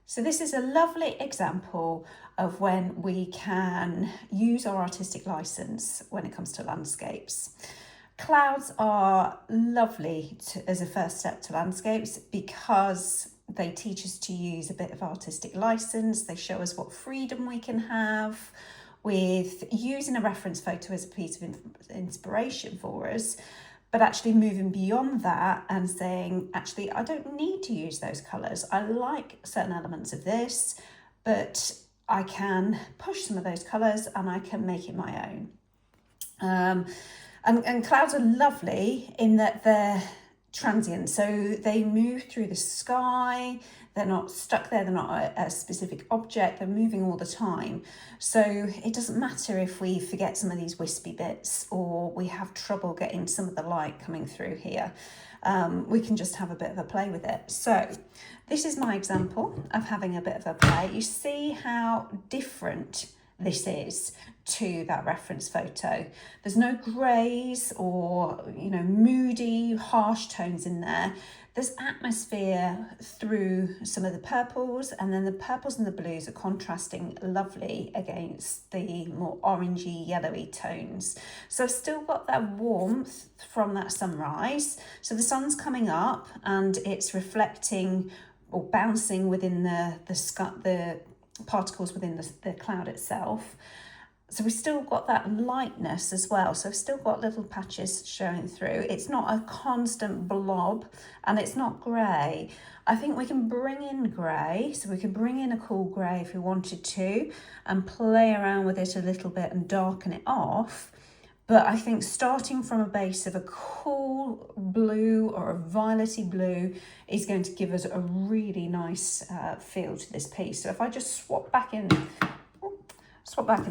So this is a lovely example of when we can use our artistic license when it comes to landscapes. Clouds are lovely as a first step to landscapes because they teach us to use a bit of artistic license. They show us what freedom we can have with using a reference photo as a piece of inspiration for us, but actually moving beyond that and saying, actually, I don't need to use those colours. I like certain elements of this, but I can push some of those colours and I can make it my own. And clouds are lovely in that they're transient, so they move through the sky. They're not stuck there, they're not a specific object, they're moving all the time. So it doesn't matter if we forget some of these wispy bits or we have trouble getting some of the light coming through here. We can just have a bit of a play with it. So this is my example of having a bit of a play. You see how different this is to that reference photo. There's no greys or, moody, harsh tones in there. There's atmosphere through some of the purples, and then the purples and the blues are contrasting lovely against the more orangey, yellowy tones. So I've still got that warmth from that sunrise. So the sun's coming up and it's reflecting or bouncing within the particles within the cloud itself. So we've still got that lightness as well. So I've still got little patches showing through. It's not a constant blob and it's not grey. I think we can bring in grey. So we can bring in a cool grey if we wanted to and play around with it a little bit and darken it off. But I think starting from a base of a cool blue or a violety blue is going to give us a really nice feel to this piece. So if I just swap back in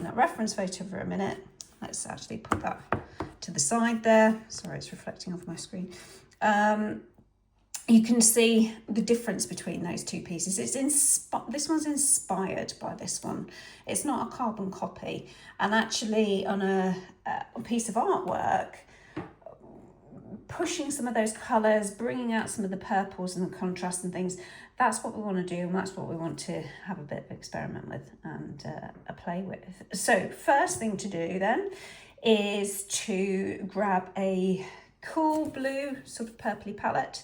that reference photo for a minute, let's actually put that to the side there. Sorry, it's reflecting off my screen. You can see the difference between those two pieces. This one's inspired by this one. It's not a carbon copy. And actually on a piece of artwork, pushing some of those colours, bringing out some of the purples and the contrast and things, that's what we want to do, and that's what we want to have a bit of experiment with and a play with. So first thing to do then is to grab a cool blue, sort of purpley palette,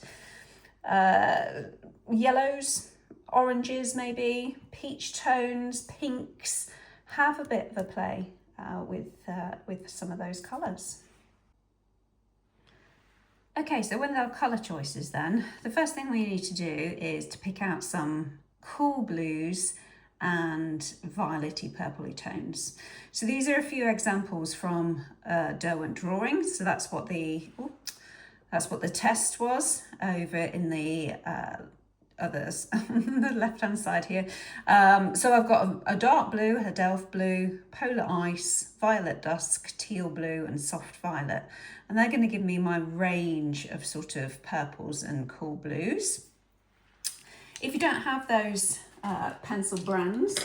yellows, oranges maybe, peach tones, pinks. Have a bit of a play with some of those colours. Okay, so with our colour choices then, the first thing we need to do is to pick out some cool blues and violety purpley tones. So these are a few examples from Derwent drawings. So that's what the test was over in the others on the left hand side here. So I've got a dark blue, a delft blue, polar ice, violet dusk, teal blue and soft violet, and they're going to give me my range of sort of purples and cool blues. If you don't have those pencil brands,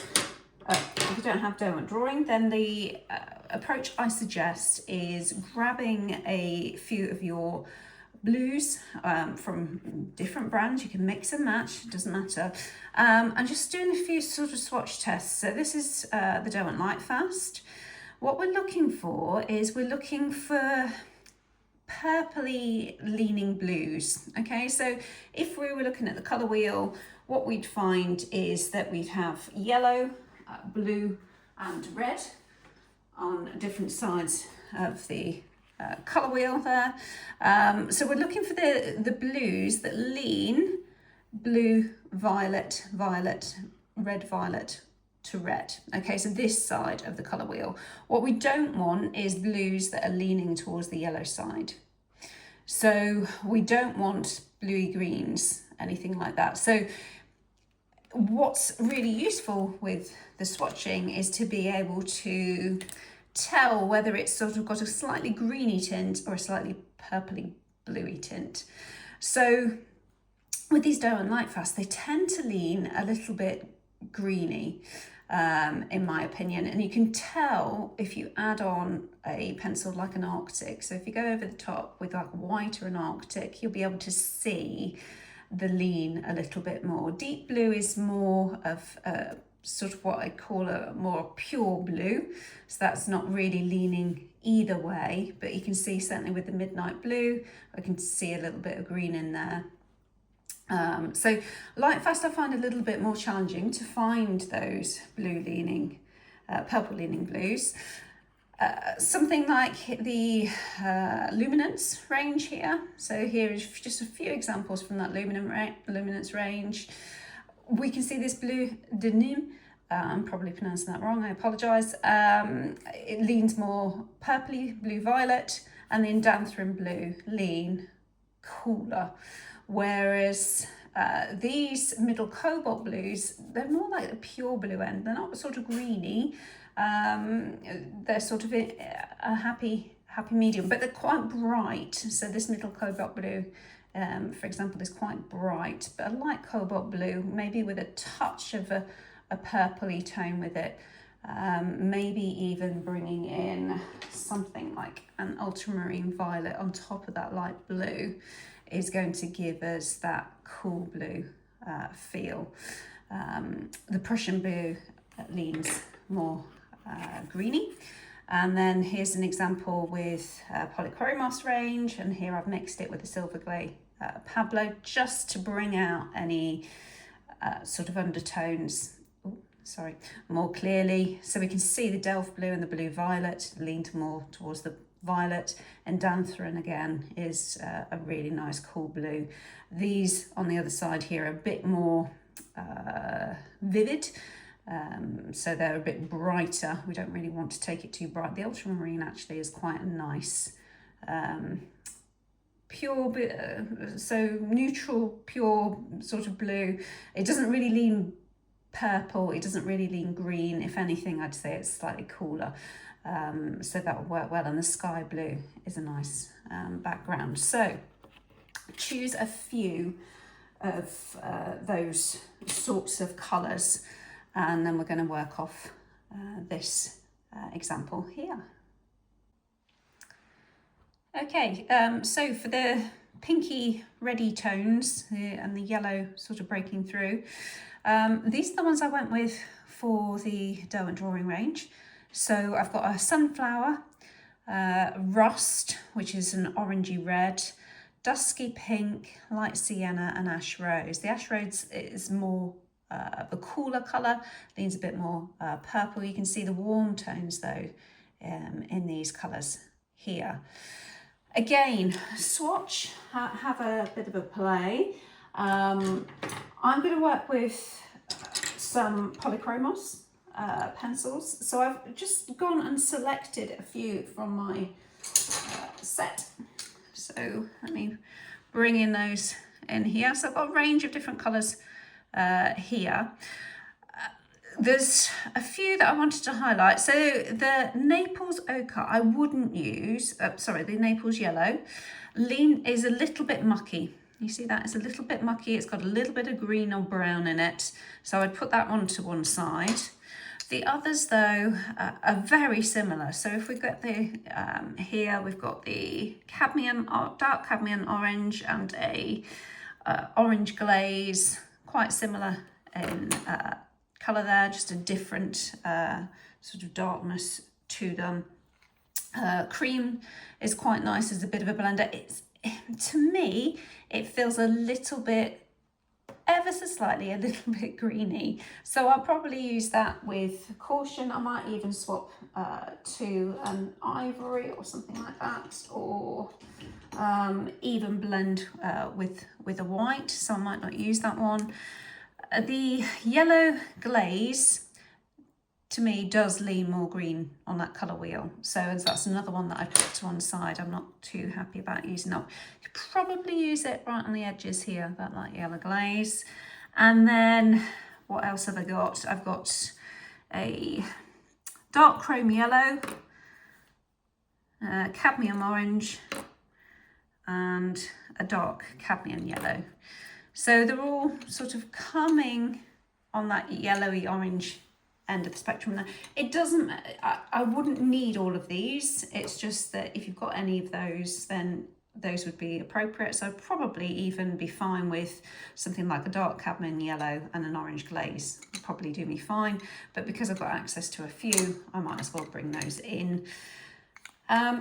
if you don't have Derwent drawing, then the approach I suggest is grabbing a few of your blues from different brands. You can mix and match, it doesn't matter, and just doing a few sort of swatch tests. So this is the Derwent Lightfast. What we're looking for is we're looking for purpley leaning blues. Okay, so if we were looking at the colour wheel, what we'd find is that we'd have yellow, blue and red on different sides of the colour wheel there. So we're looking for the blues that lean blue, violet, violet, red, violet to red. Okay, so this side of the colour wheel. What we don't want is blues that are leaning towards the yellow side. So we don't want bluey greens, anything like that. So what's really useful with the swatching is to be able to tell whether it's sort of got a slightly greeny tint or a slightly purpley bluey tint. So with these Derwent Lightfast, they tend to lean a little bit greeny, in my opinion, and you can tell if you add on a pencil like an Arctic. So if you go over the top with like white or an Arctic, you'll be able to see the lean a little bit more. Deep blue is more of sort of what I call a more pure blue, so that's not really leaning either way, but you can see certainly with the midnight blue I can see a little bit of green in there. So light fast I find a little bit more challenging to find those blue leaning, purple leaning blues. Something like the luminance range here. So here is just a few examples from that luminance range. We can see this blue denim. I'm probably pronouncing that wrong, I apologise. It leans more purpley, blue violet, and the Indanthrene blue lean cooler. Whereas these middle cobalt blues, they're more like the pure blue end. They're not sort of greeny. They're sort of a happy medium, but they're quite bright. So this middle cobalt blue, for example, is quite bright, but a light cobalt blue, maybe with a touch of a purpley tone with it. Maybe even bringing in something like an ultramarine violet on top of that light blue is going to give us that cool blue feel. The Prussian blue leans more greeny. And then here's an example with Polychromos range, and here I've mixed it with the Silver Glaze Pablo just to bring out any sort of undertones more clearly. So we can see the Delft blue and the blue violet lean more towards the violet, and Indanthrene again is a really nice cool blue. These on the other side here are a bit more vivid, so they're a bit brighter. We don't really want to take it too bright. The ultramarine actually is quite a nice pure, so neutral, pure sort of blue. It doesn't really lean purple, it doesn't really lean green. If anything, I'd say it's slightly cooler. So that will work well, and the sky blue is a nice background. So choose a few of those sorts of colours, and then we're going to work off this example here. Okay, so for the pinky reddy tones and the yellow sort of breaking through, these are the ones I went with for the Derwent drawing range. So I've got a sunflower, rust, which is an orangey red, dusky pink, light sienna, and ash rose. The ash rose is more of a cooler colour, leans a bit more purple. You can see the warm tones though in these colours here. Again, swatch, have a bit of a play. I'm going to work with some Polychromos pencils. So I've just gone and selected a few from my set. So let me bring in those in here. So I've got a range of different colours here. There's a few that I wanted to highlight. So the Naples ochre I wouldn't use, the Naples yellow is a little bit mucky. You see that? It's a little bit mucky. It's got a little bit of green or brown in it. So I'd put that one to one side. The others though are very similar. So if we get the, here we've got the cadmium, dark cadmium orange and a orange glaze, quite similar in colour there, just a different sort of darkness to them. Cream is quite nice as a bit of a blender. To me, it feels a little bit, ever so slightly, a little bit greeny. So I'll probably use that with caution. I might even swap to an ivory or something like that, or even blend with a white. So I might not use that one. The yellow glaze, to me, does lean more green on that colour wheel. So that's another one that I put to one side. I'm not too happy about using that. You could probably use it right on the edges here, that light yellow glaze. And then what else have I got? I've got a dark chrome yellow, cadmium orange, and a dark cadmium yellow. So they're all sort of coming on that yellowy orange end of the spectrum there. It doesn't, I wouldn't need all of these. It's just that if you've got any of those, then those would be appropriate. So I'd probably even be fine with something like a dark cadmium yellow and an orange glaze. Would probably do me fine, but because I've got access to a few, I might as well bring those in.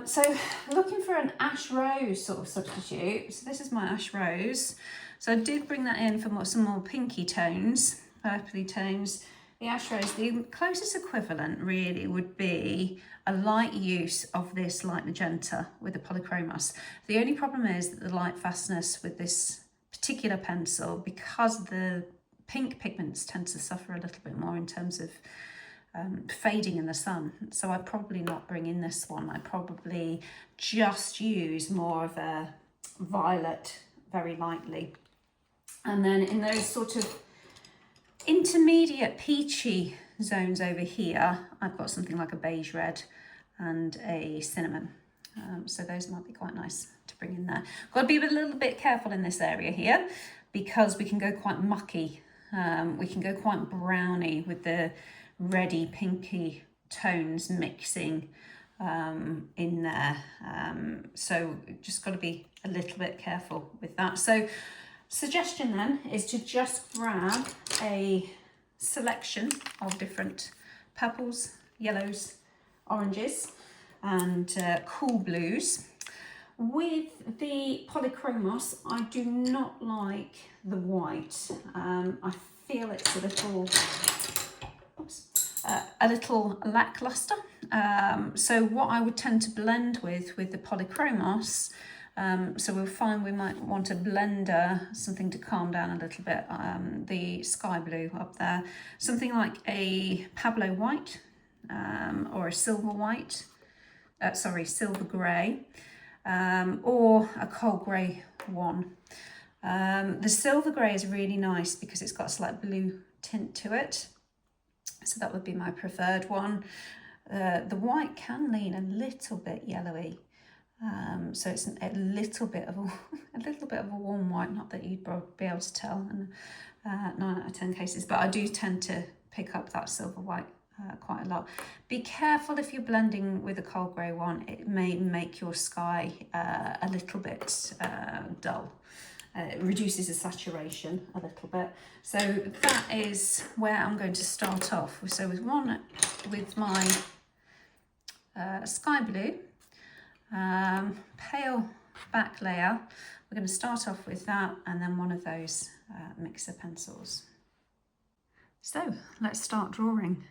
So looking for an ash rose sort of substitute. So this is my ash rose. So I did bring that in for some more pinky tones, purpley tones. The ash rose, the closest equivalent really would be a light use of this light magenta with the Polychromos. The only problem is that the light fastness with this particular pencil, because the pink pigments tend to suffer a little bit more in terms of fading in the sun. So I'd probably not bring in this one. I'd probably just use more of a violet very lightly. And then in those sort of intermediate peachy zones over here, I've got something like a beige red and a cinnamon. So those might be quite nice to bring in there. Got to be a little bit careful in this area here because we can go quite mucky. We can go quite browny with the reddy pinky tones mixing in there. So just got to be a little bit careful with that. So suggestion then is to just grab a selection of different purples, yellows, oranges and cool blues. With the Polychromos, I do not like the white. I feel it's a little lackluster. So what I would tend to blend with the Polychromos, so we'll find we might want a blender, something to calm down a little bit, the sky blue up there, something like a Pablo white or a silver white, silver grey, or a coal grey one. The silver grey is really nice because it's got a slight blue tint to it. So that would be my preferred one. The white can lean a little bit yellowy. So it's a little bit of a warm white, not that you'd be able to tell in 9 out of 10 cases, but I do tend to pick up that silver white quite a lot. Be careful if you're blending with a coal grey one, it may make your sky a little bit dull. It reduces the saturation a little bit. So that is where I'm going to start off. So with my sky blue, pale back layer, we're going to start off with that and then one of those mixer pencils. So let's start drawing.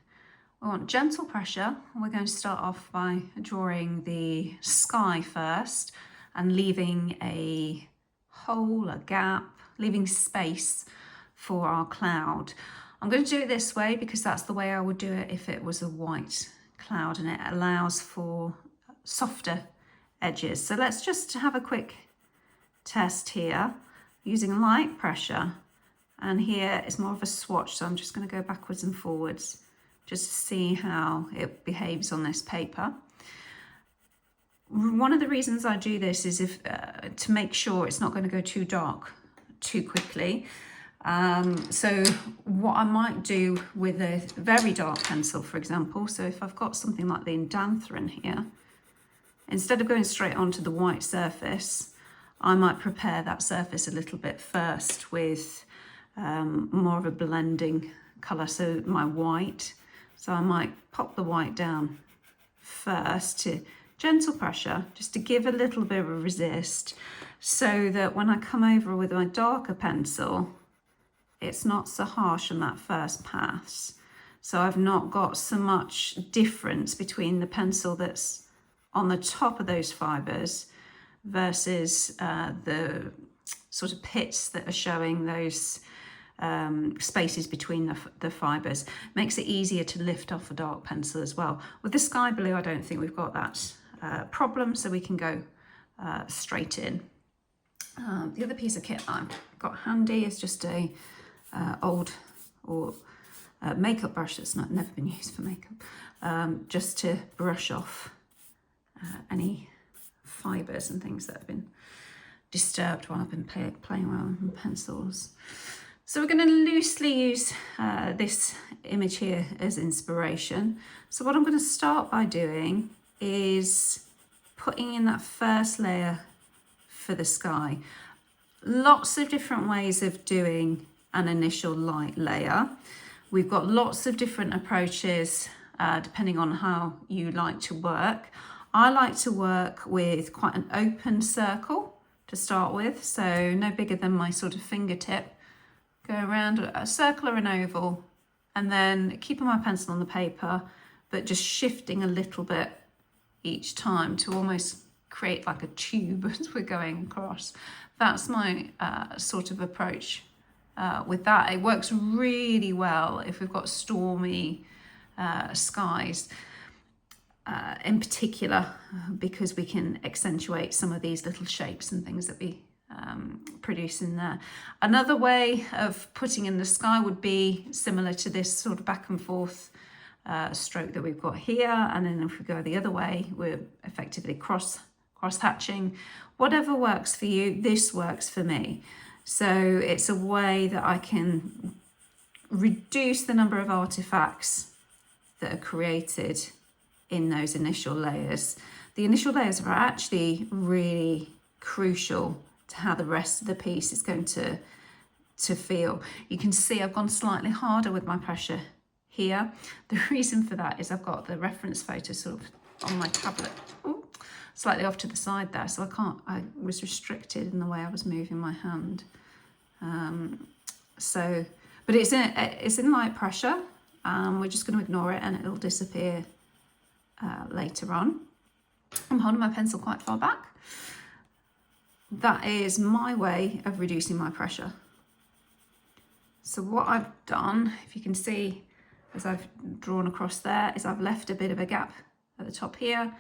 We want gentle pressure. We're going to start off by drawing the sky first and leaving a hole, a gap, leaving space for our cloud. I'm going to do it this way because that's the way I would do it if it was a white cloud, and it allows for softer edges. So let's just have a quick test here using light pressure, and here it's more of a swatch, so I'm just going to go backwards and forwards just to see how it behaves on this paper. One of the reasons I do this is to make sure it's not going to go too dark too quickly. So what I might do with a very dark pencil, for example, so if I've got something like the Indanthrene here, instead of going straight onto the white surface, I might prepare that surface a little bit first with more of a blending colour, so my white. So I might pop the white down first to gentle pressure, just to give a little bit of a resist, so that when I come over with my darker pencil, it's not so harsh on that first pass. So I've not got so much difference between the pencil that's on the top of those fibres versus the sort of pits that are showing those spaces between the fibres. Makes it easier to lift off a dark pencil as well. With the sky blue, I don't think we've got that problem, so we can go straight in. The other piece of kit I've got handy is just a old makeup brush that's never been used for makeup, just to brush off any fibres and things that have been disturbed while I've been playing around with pencils. So we're going to loosely use this image here as inspiration. So what I'm going to start by doing is putting in that first layer for the sky. Lots of different ways of doing an initial light layer. We've got lots of different approaches depending on how you like to work. I like to work with quite an open circle to start with, so no bigger than my sort of fingertip. Go around a circle or an oval, and then keeping my pencil on the paper, but just shifting a little bit each time to almost create like a tube as we're going across. That's my sort of approach with that. It works really well if we've got stormy skies in particular, because we can accentuate some of these little shapes and things that we produce in there. Another way of putting in the sky would be similar to this sort of back and forth stroke that we've got here, and then if we go the other way, we're effectively cross hatching. Whatever works for you, this works for me. So it's a way that I can reduce the number of artifacts that are created in those initial layers. The initial layers are actually really crucial to how the rest of the piece is going to feel. You can see I've gone slightly harder with my pressure here. The reason for that is I've got the reference photo sort of on my tablet, slightly off to the side there, so I was restricted in the way I was moving my hand. But it's in light pressure. We're just going to ignore it and it'll disappear later on. I'm holding my pencil quite far back. That is my way of reducing my pressure. So what I've done, if you can see, as I've drawn across there, is I've left a bit of a gap at the top here,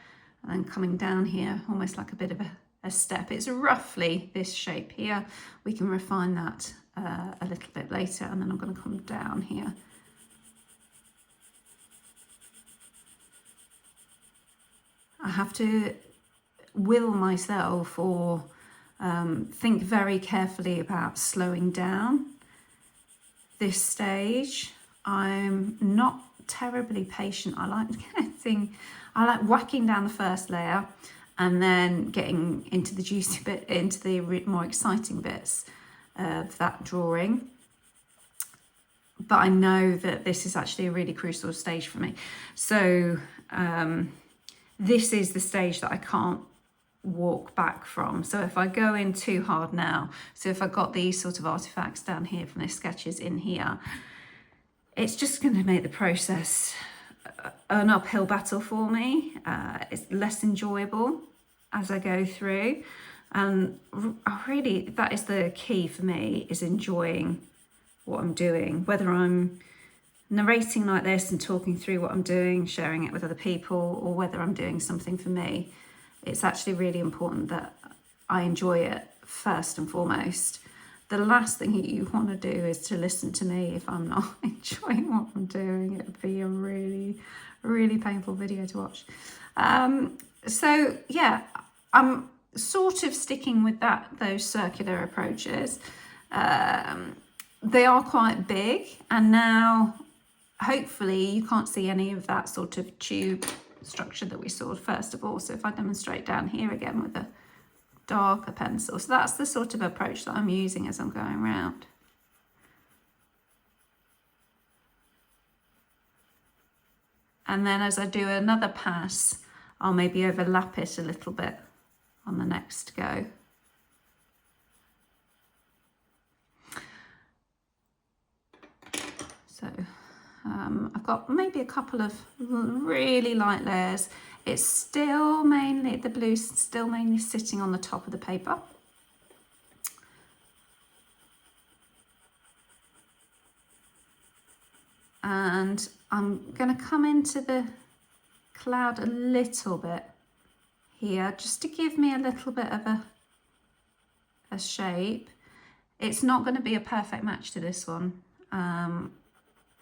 and then coming down here, almost like a bit of a step. It's roughly this shape here. We can refine that a little bit later, and then I'm going to come down here. I have to will myself or think very carefully about slowing down this stage. I'm not terribly patient. I like whacking down the first layer and then getting into the juicy bit, into the more exciting bits of that drawing. But I know that this is actually a really crucial stage for me. So this is the stage that I can't walk back from. So if I go in too hard now, so if I got these sort of artifacts down here from the sketches in here, it's just going to make the process an uphill battle for me. It's less enjoyable as I go through. And really, that is the key for me, is enjoying what I'm doing, whether I'm narrating like this and talking through what I'm doing, sharing it with other people, or whether I'm doing something for me. It's actually really important that I enjoy it first and foremost. The last thing you want to do is to listen to me if I'm not enjoying what I'm doing. It would be a really, really painful video to watch. So yeah, I'm sort of sticking with those circular approaches. They are quite big, and now hopefully you can't see any of that sort of tube structure that we saw first of all. So if I demonstrate down here again with a darker pencil, so that's the sort of approach that I'm using as I'm going around. And then as I do another pass, I'll maybe overlap it a little bit on the next go. So I've got maybe a couple of really light layers. It's still mainly, the blue's still mainly sitting on the top of the paper. And I'm going to come into the cloud a little bit here, just to give me a little bit of a shape. It's not going to be a perfect match to this one.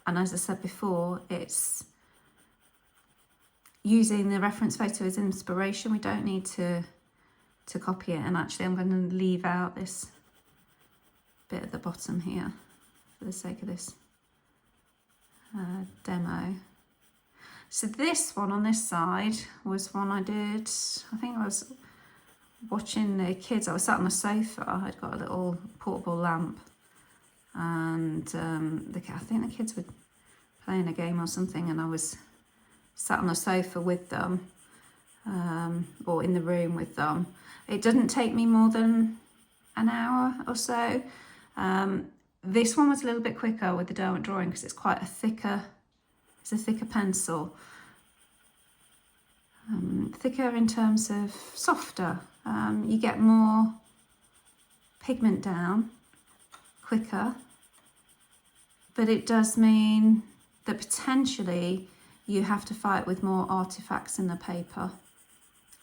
And as I said before, it's using the reference photo as inspiration. We don't need to copy it. And actually I'm going to leave out this bit at the bottom here for the sake of this demo. So this one on this side was one I did, I think it was watching the kids. I was sat on the sofa. I'd got a little portable lamp, and I think the kids were playing a game or something, and I was sat on the sofa with them, or in the room with them. It didn't take me more than an hour or so. This one was a little bit quicker with the Derwent drawing because it's quite a thicker pencil. Thicker in terms of softer. You get more pigment down quicker, but it does mean that potentially you have to fight with more artifacts in the paper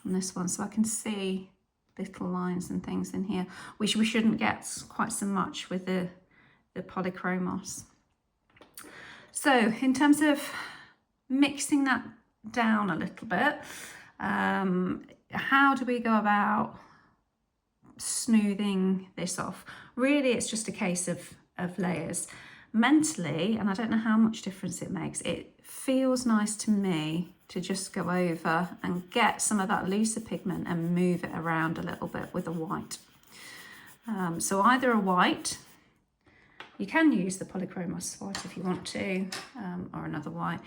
on this one. So I can see little lines and things in here, which we shouldn't get quite so much with the Polychromos. So in terms of mixing that down a little bit, how do we go about smoothing this off? Really, it's just a case of layers. Mentally, and I don't know how much difference it makes, it feels nice to me to just go over and get some of that looser pigment and move it around a little bit with a white. So either a white, you can use the Polychromos white if you want to, or another white,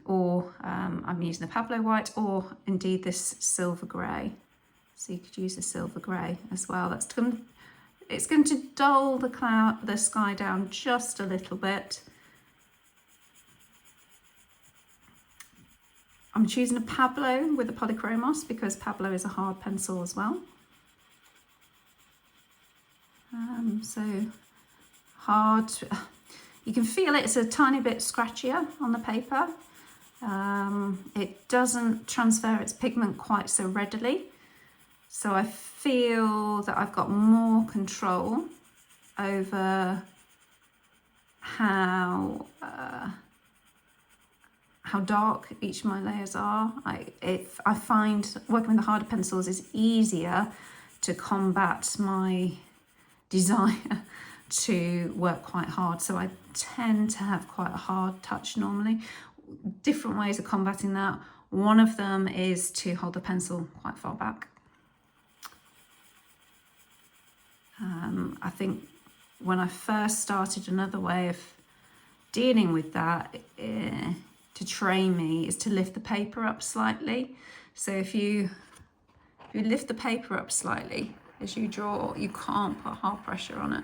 or I'm using the Pablo white, or indeed this silver grey. So you could use the silver grey as well. It's going to dull the sky down just a little bit. I'm choosing a Pablo with a Polychromos because Pablo is a hard pencil as well. So hard, you can feel it's a tiny bit scratchier on the paper. It doesn't transfer its pigment quite so readily. So I feel that I've got more control over how dark each of my layers are. I find working with the harder pencils is easier to combat my desire to work quite hard. So I tend to have quite a hard touch normally. Different ways of combating that. One of them is to hold the pencil quite far back. I think when I first started, another way of dealing with that to train me is to lift the paper up slightly. So if you lift the paper up slightly as you draw, you can't put hard pressure on it.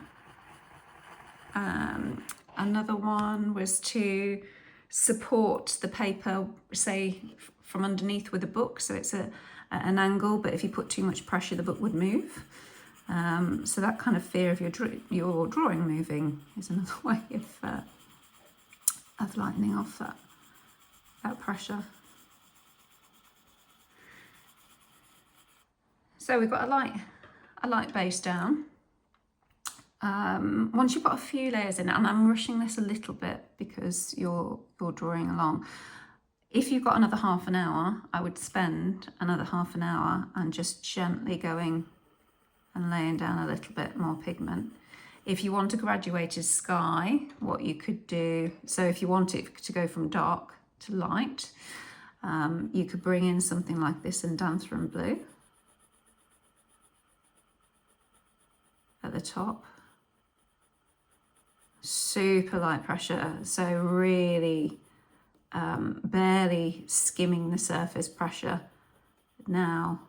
Another one was to support the paper, say from underneath with a book, so it's an angle, but if you put too much pressure the book would move. So that kind of fear of your drawing moving is another way of lightening off that pressure. So we've got a light base down. Once you've got a few layers in it, and I'm rushing this a little bit because you're drawing along. If you've got another half an hour, I would spend another half an hour and just gently going and laying down a little bit more pigment. If you want a graduated sky, what you could do, so if you want it to go from dark to light, you could bring in something like this Indanthrene blue at the top. Super light pressure, so really barely skimming the surface pressure now,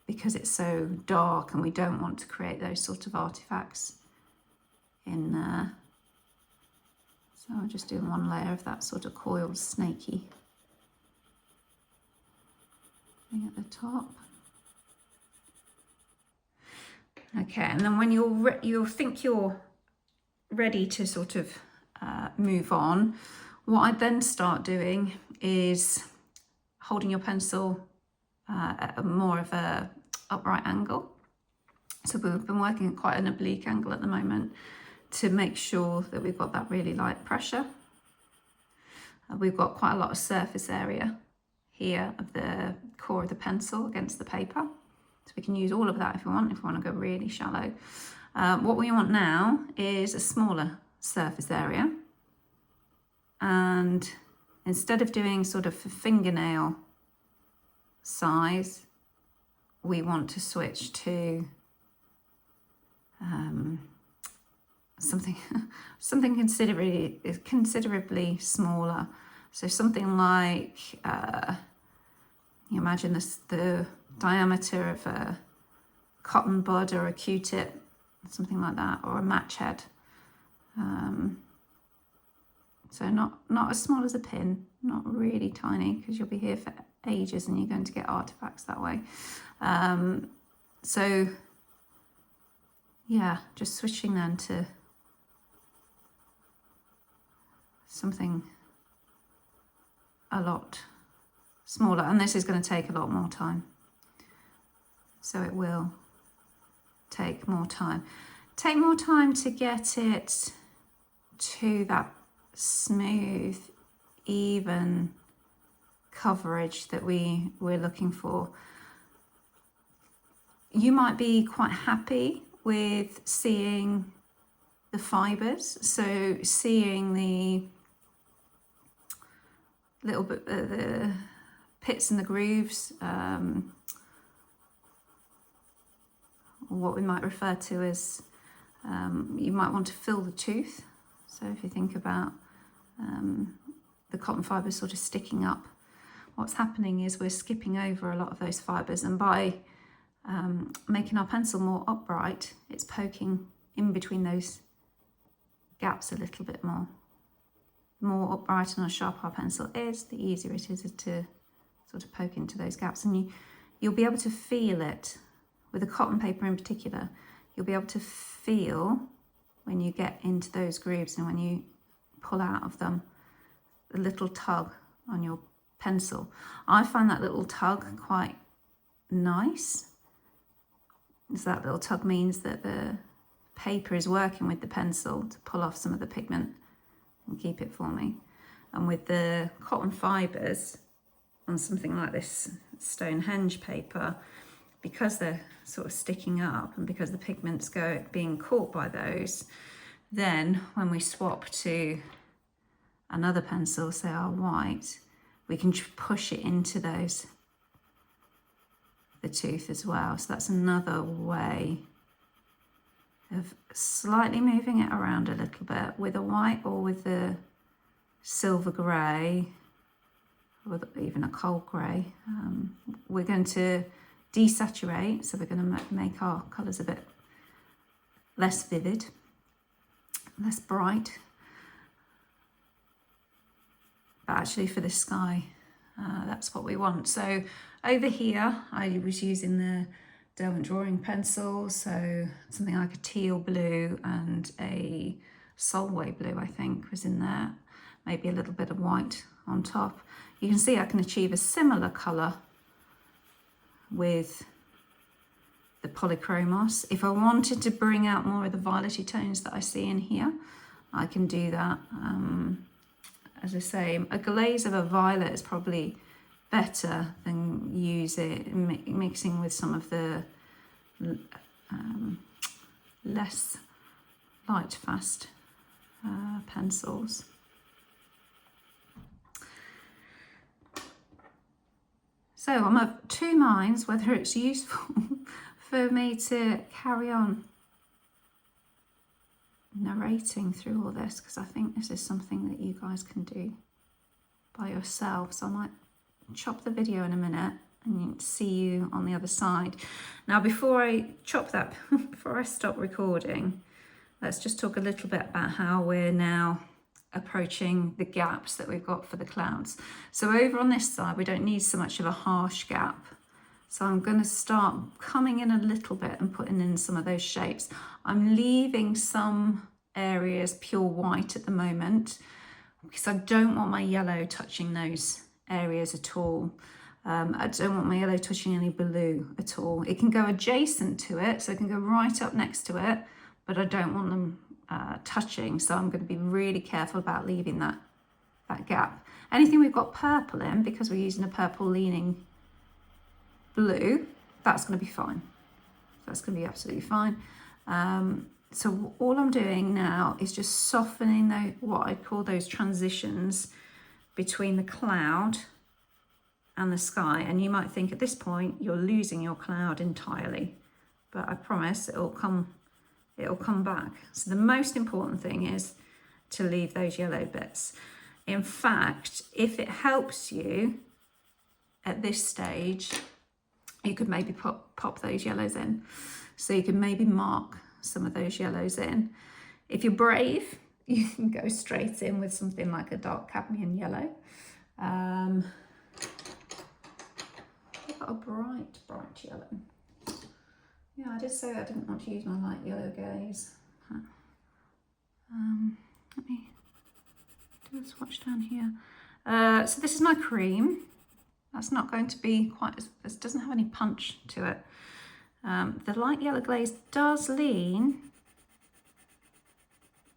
because it's so dark and we don't want to create those sort of artifacts in there. So I'll just do one layer of that sort of coiled snaky thing at the top. Okay, and then when you'll think you're ready to sort of move on, what I then start doing is holding your pencil at more of a upright angle. So we've been working at quite an oblique angle at the moment to make sure that we've got that really light pressure. We've got quite a lot of surface area here of the core of the pencil against the paper. So we can use all of that if we want to go really shallow. What we want now is a smaller surface area. And instead of doing sort of a fingernail size, we want to switch to something something considerably smaller. So something like you imagine the diameter of a cotton bud or a Q-tip, something like that, or a match head. So not as small as a pin, not really tiny, because you'll be here for ages and you're going to get artifacts that way. So yeah, just switching then to something a lot smaller, and this is going to take a lot more time. So it will take more time. Take more time to get it to that smooth, even coverage that we're looking for. You might be quite happy with seeing the fibers, so seeing the little bit the pits and the grooves, what we might refer to as you might want to fill the tooth. So if you think about the cotton fibers sort of sticking up, what's happening is we're skipping over a lot of those fibers, and by making our pencil more upright, it's poking in between those gaps a little bit more. The more upright and sharp our pencil is, the easier it is to sort of poke into those gaps, and you'll be able to feel it with the cotton paper in particular. You'll be able to feel when you get into those grooves and when you pull out of them, the little tug on your pencil. I find that little tug quite nice. As that little tug means that the paper is working with the pencil to pull off some of the pigment and keep it for me. And with the cotton fibers on something like this Stonehenge paper, because they're sort of sticking up and because the pigment's being caught by those, then when we swap to another pencil, say our white, we can push it into the tooth as well. So that's another way of slightly moving it around a little bit with a white or with the silver grey, or even a coal grey. We're going to desaturate, so we're going to make our colours a bit less vivid, less bright. But actually for the sky, that's what we want. So over here, I was using the Derwent drawing pencil, so something like a teal blue and a Solway blue, I think, was in there. Maybe a little bit of white on top. You can see I can achieve a similar colour with the Polychromos. If I wanted to bring out more of the violetty tones that I see in here, I can do that. As I say, a glaze of a violet is probably better than mixing with some of the less light fast pencils. So I'm of two minds whether it's useful for me to carry on narrating through all this, because I think this is something that you guys can do by yourselves. So I might chop the video in a minute and see you on the other side. Now, before I chop that, before I stop recording, let's just talk a little bit about how we're now approaching the gaps that we've got for the clouds. So over on this side, we don't need so much of a harsh gap. So I'm going to start coming in a little bit and putting in some of those shapes. I'm leaving some areas pure white at the moment because I don't want my yellow touching those areas at all. I don't want my yellow touching any blue at all. It can go adjacent to it, so it can go right up next to it, but I don't want them touching, so I'm going to be really careful about leaving that gap. Anything we've got purple in, because we're using a purple leaning blue, that's going to be fine. That's going to be absolutely fine. So all I'm doing now is just softening what I call those transitions between the cloud and the sky, and you might think at this point you're losing your cloud entirely, but I promise it'll come back. So the most important thing is to leave those yellow bits. In fact, if it helps you at this stage, you could maybe pop those yellows in. So you can maybe mark some of those yellows in. If you're brave, you can go straight in with something like a dark cadmium yellow. I've got a bright yellow. Yeah, I did say I didn't want to use my light yellow glaze. Let me do a swatch down here. So this is my cream. That's not going to be quite as, this doesn't have any punch to it. The light yellow glaze does lean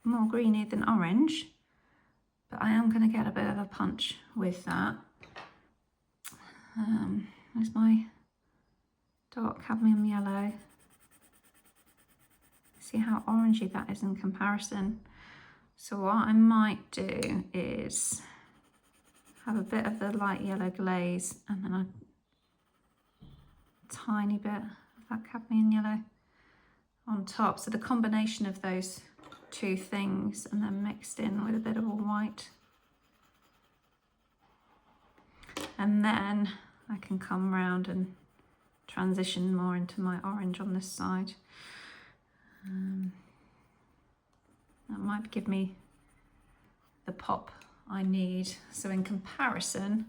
more greeny than orange, but I am going to get a bit of a punch with that. There's my dark cadmium yellow. See how orangey that is in comparison. So what I might do is have a bit of the light yellow glaze and then a tiny bit of that cadmium yellow on top. So the combination of those two things and then mixed in with a bit of a white. And then I can come round and transition more into my orange on this side. That might give me the pop I need. So in comparison,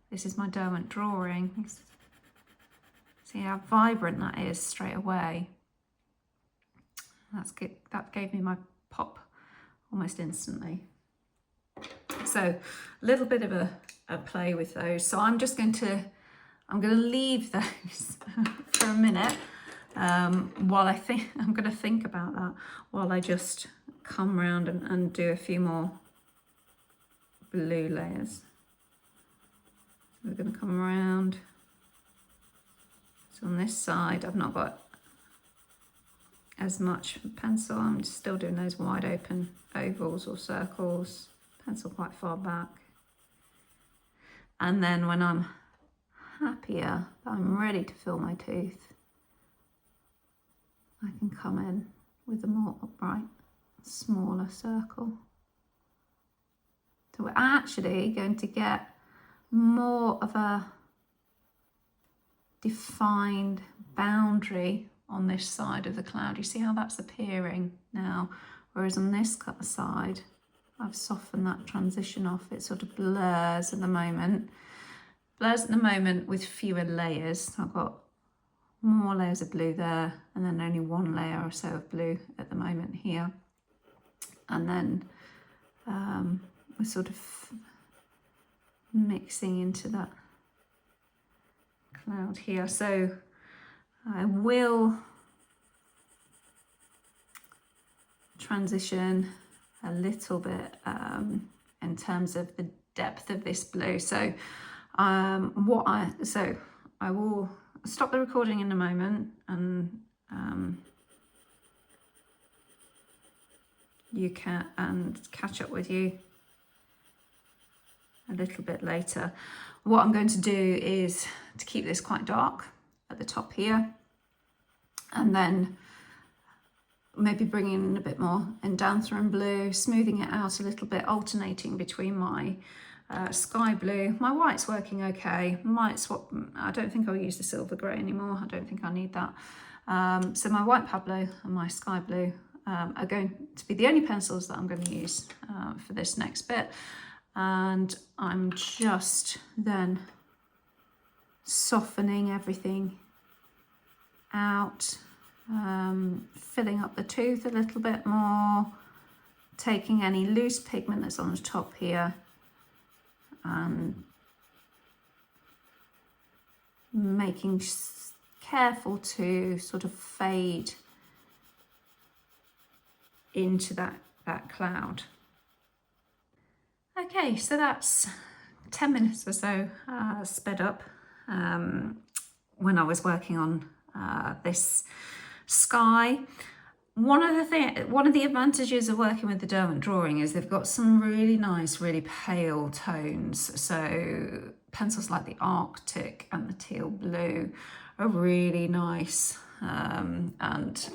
this is my Derwent drawing. See how vibrant that is straight away. That's good. That gave me my pop almost instantly. So a little bit of a play with those. So I'm going to leave those for a minute while I'm going to think about that while I just come around and do a few more blue layers. We're going to come around. So on this side, I've not got as much pencil. I'm still doing those wide open ovals or circles. Pencil quite far back. And then when I'm happier, that I'm ready to fill my tooth, I can come in with a more upright, smaller circle. So we're actually going to get more of a defined boundary on this side of the cloud. You see how that's appearing now? Whereas on this side, I've softened that transition off. It sort of blurs at the moment. Blurs at the moment with fewer layers. I've got more layers of blue there and then only one layer or so of blue at the moment here. And then we're sort of mixing into that cloud here. So I will transition a little bit in terms of the depth of this blue. So I will stop the recording in a moment and catch up with you a little bit later. What I'm going to do is to keep this quite dark at the top here, and then maybe bringing in a bit more Indanthrene blue, smoothing it out a little bit, alternating between my sky blue. My white's working okay. Might swap. I don't think I'll use the silver grey anymore. I don't think I need that. So my white Pablo and my sky blue are going to be the only pencils that I'm going to use for this next bit. And I'm just then softening everything out, filling up the tooth a little bit more, taking any loose pigment that's on the top here and making careful to sort of fade into that cloud. Okay, so that's 10 minutes or so sped up when I was working on this sky. one of the advantages of working with the Derwent drawing is they've got some really nice, really pale tones. So pencils like the Arctic and the teal blue are really nice, and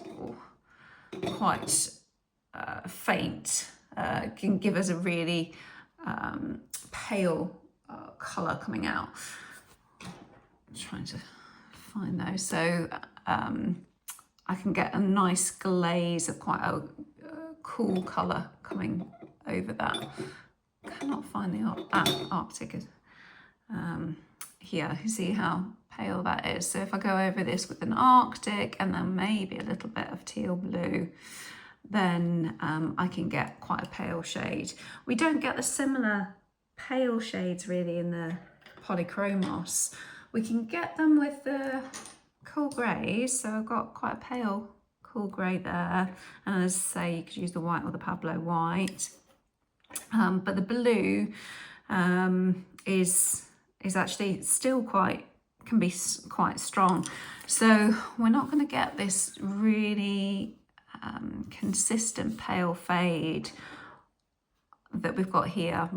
quite faint. Can give us a really pale colour coming out. I'm trying to find those. So I can get a nice glaze of quite a cool colour coming over that. Cannot find the Arctic here. You see how pale that is. So if I go over this with an Arctic and then maybe a little bit of teal blue, then I can get quite a pale shade. We don't get the similar pale shades really in the Polychromos. We can get them with the cool greys, so I've got quite a pale cool grey there, and as I say, you could use the white or the Pablo white, but the blue is actually still can be quite strong, so we're not going to get this really consistent pale fade that we've got here.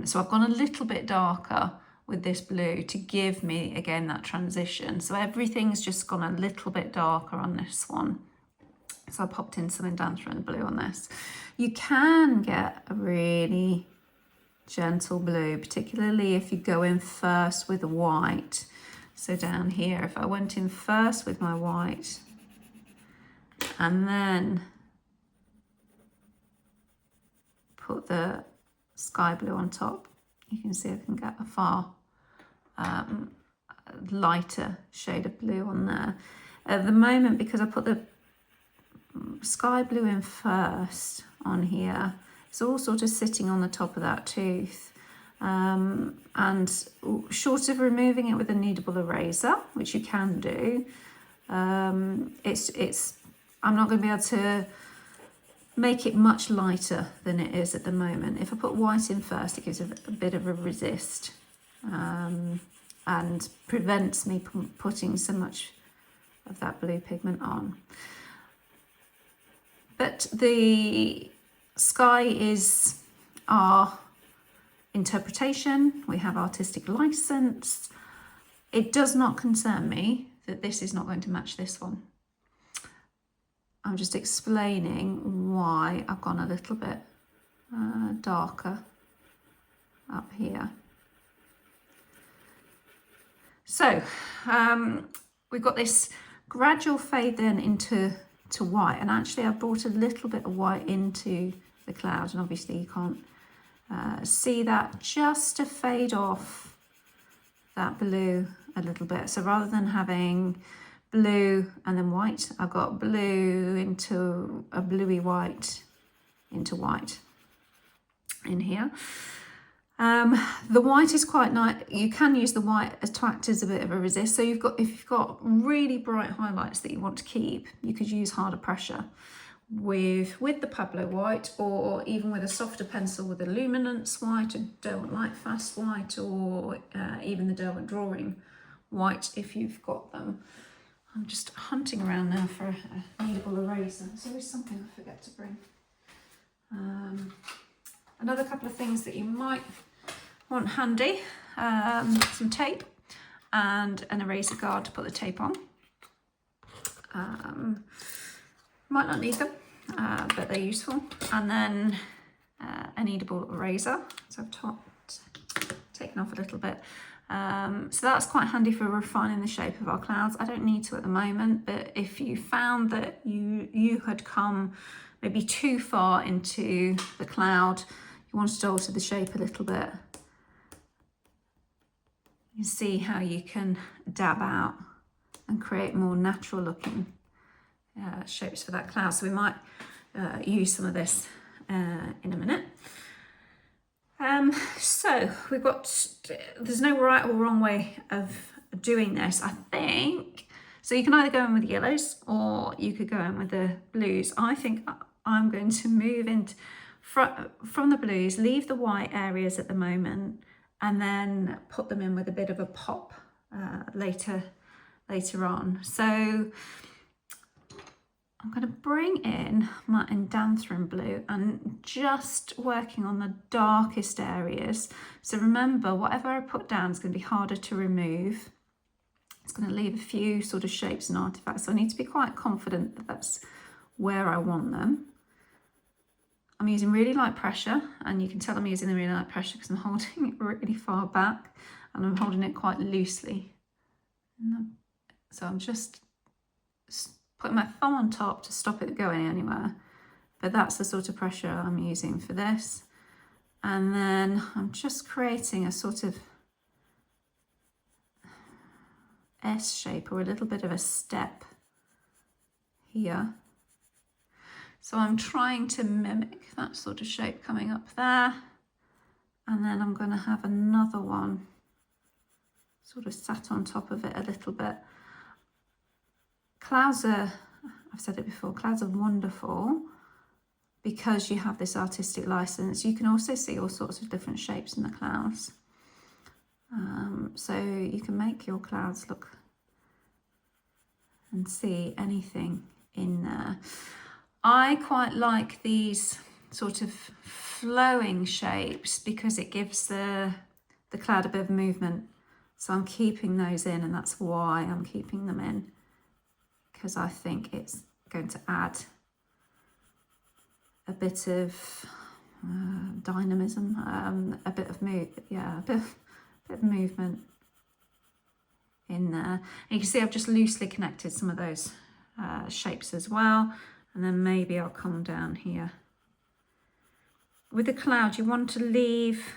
So I've gone a little bit darker with this blue to give me again that transition. So everything's just gone a little bit darker on this one. So I popped in some Indanthrene blue on this. You can get a really gentle blue, particularly if you go in first with the white. So down here, if I went in first with my white and then put the sky blue on top, you can see I can get a far lighter shade of blue on there. At the moment, because I put the sky blue in first on here, it's all sort of sitting on the top of that tooth. And short of removing it with a kneadable eraser, which you can do, I'm not going to be able to make it much lighter than it is at the moment. If I put white in first, it gives a bit of a resist and prevents me putting so much of that blue pigment on. But the sky is our interpretation. We have artistic license. It does not concern me that this is not going to match this one. I'm just explaining why I've gone a little bit darker up here. So we've got this gradual fade then into white, and actually I've brought a little bit of white into the cloud, and obviously you can't see that, just to fade off that blue a little bit. So rather than having blue and then white, I've got blue into a bluey white into white in here. The white is quite nice. You can use the white to act as a bit of a resist. So if you've got really bright highlights that you want to keep, you could use harder pressure with the Pablo white, or even with a softer pencil with a luminance white, a Derwent Lightfast white, or even the Derwent drawing white if you've got them. I'm just hunting around now for a kneadable eraser. There's always something I forget to bring. Another couple of things that you might want handy, some tape and an eraser guard to put the tape on. Might not need them, but they're useful. And then a kneadable eraser. So I've taken off a little bit. So that's quite handy for refining the shape of our clouds. I don't need to at the moment, but if you found that you had come maybe too far into the cloud, you wanted to alter the shape a little bit, you see how you can dab out and create more natural looking shapes for that cloud. So we might use some of this in a minute. So we've got, there's no right or wrong way of doing this, I think. So you can either go in with the yellows or you could go in with the blues. I think I'm going to move into from the blues, leave the white areas at the moment, and then put them in with a bit of a pop later on. So I'm going to bring in my Indanthrene blue and just working on the darkest areas. So remember, whatever I put down is going to be harder to remove. It's going to leave a few sort of shapes and artifacts. So I need to be quite confident that that's where I want them. I'm using really light pressure, and you can tell I'm using the really light pressure because I'm holding it really far back and I'm holding it quite loosely. So I'm just putting my thumb on top to stop it going anywhere, but that's the sort of pressure I'm using for this. And then I'm just creating a sort of S shape or a little bit of a step here. So I'm trying to mimic that sort of shape coming up there, and then I'm going to have another one sort of sat on top of it a little bit. Clouds are, I've said it before, clouds are wonderful because you have this artistic license. You can also see all sorts of different shapes in the clouds. So you can make your clouds look and see anything in there. I quite like these sort of flowing shapes because it gives the cloud a bit of movement. So I'm keeping those in, and that's why I'm keeping them in, because I think it's going to add a bit of dynamism, a bit of a bit of movement in there. And you can see I've just loosely connected some of those shapes as well, and then maybe I'll come down here. With the cloud, you want to leave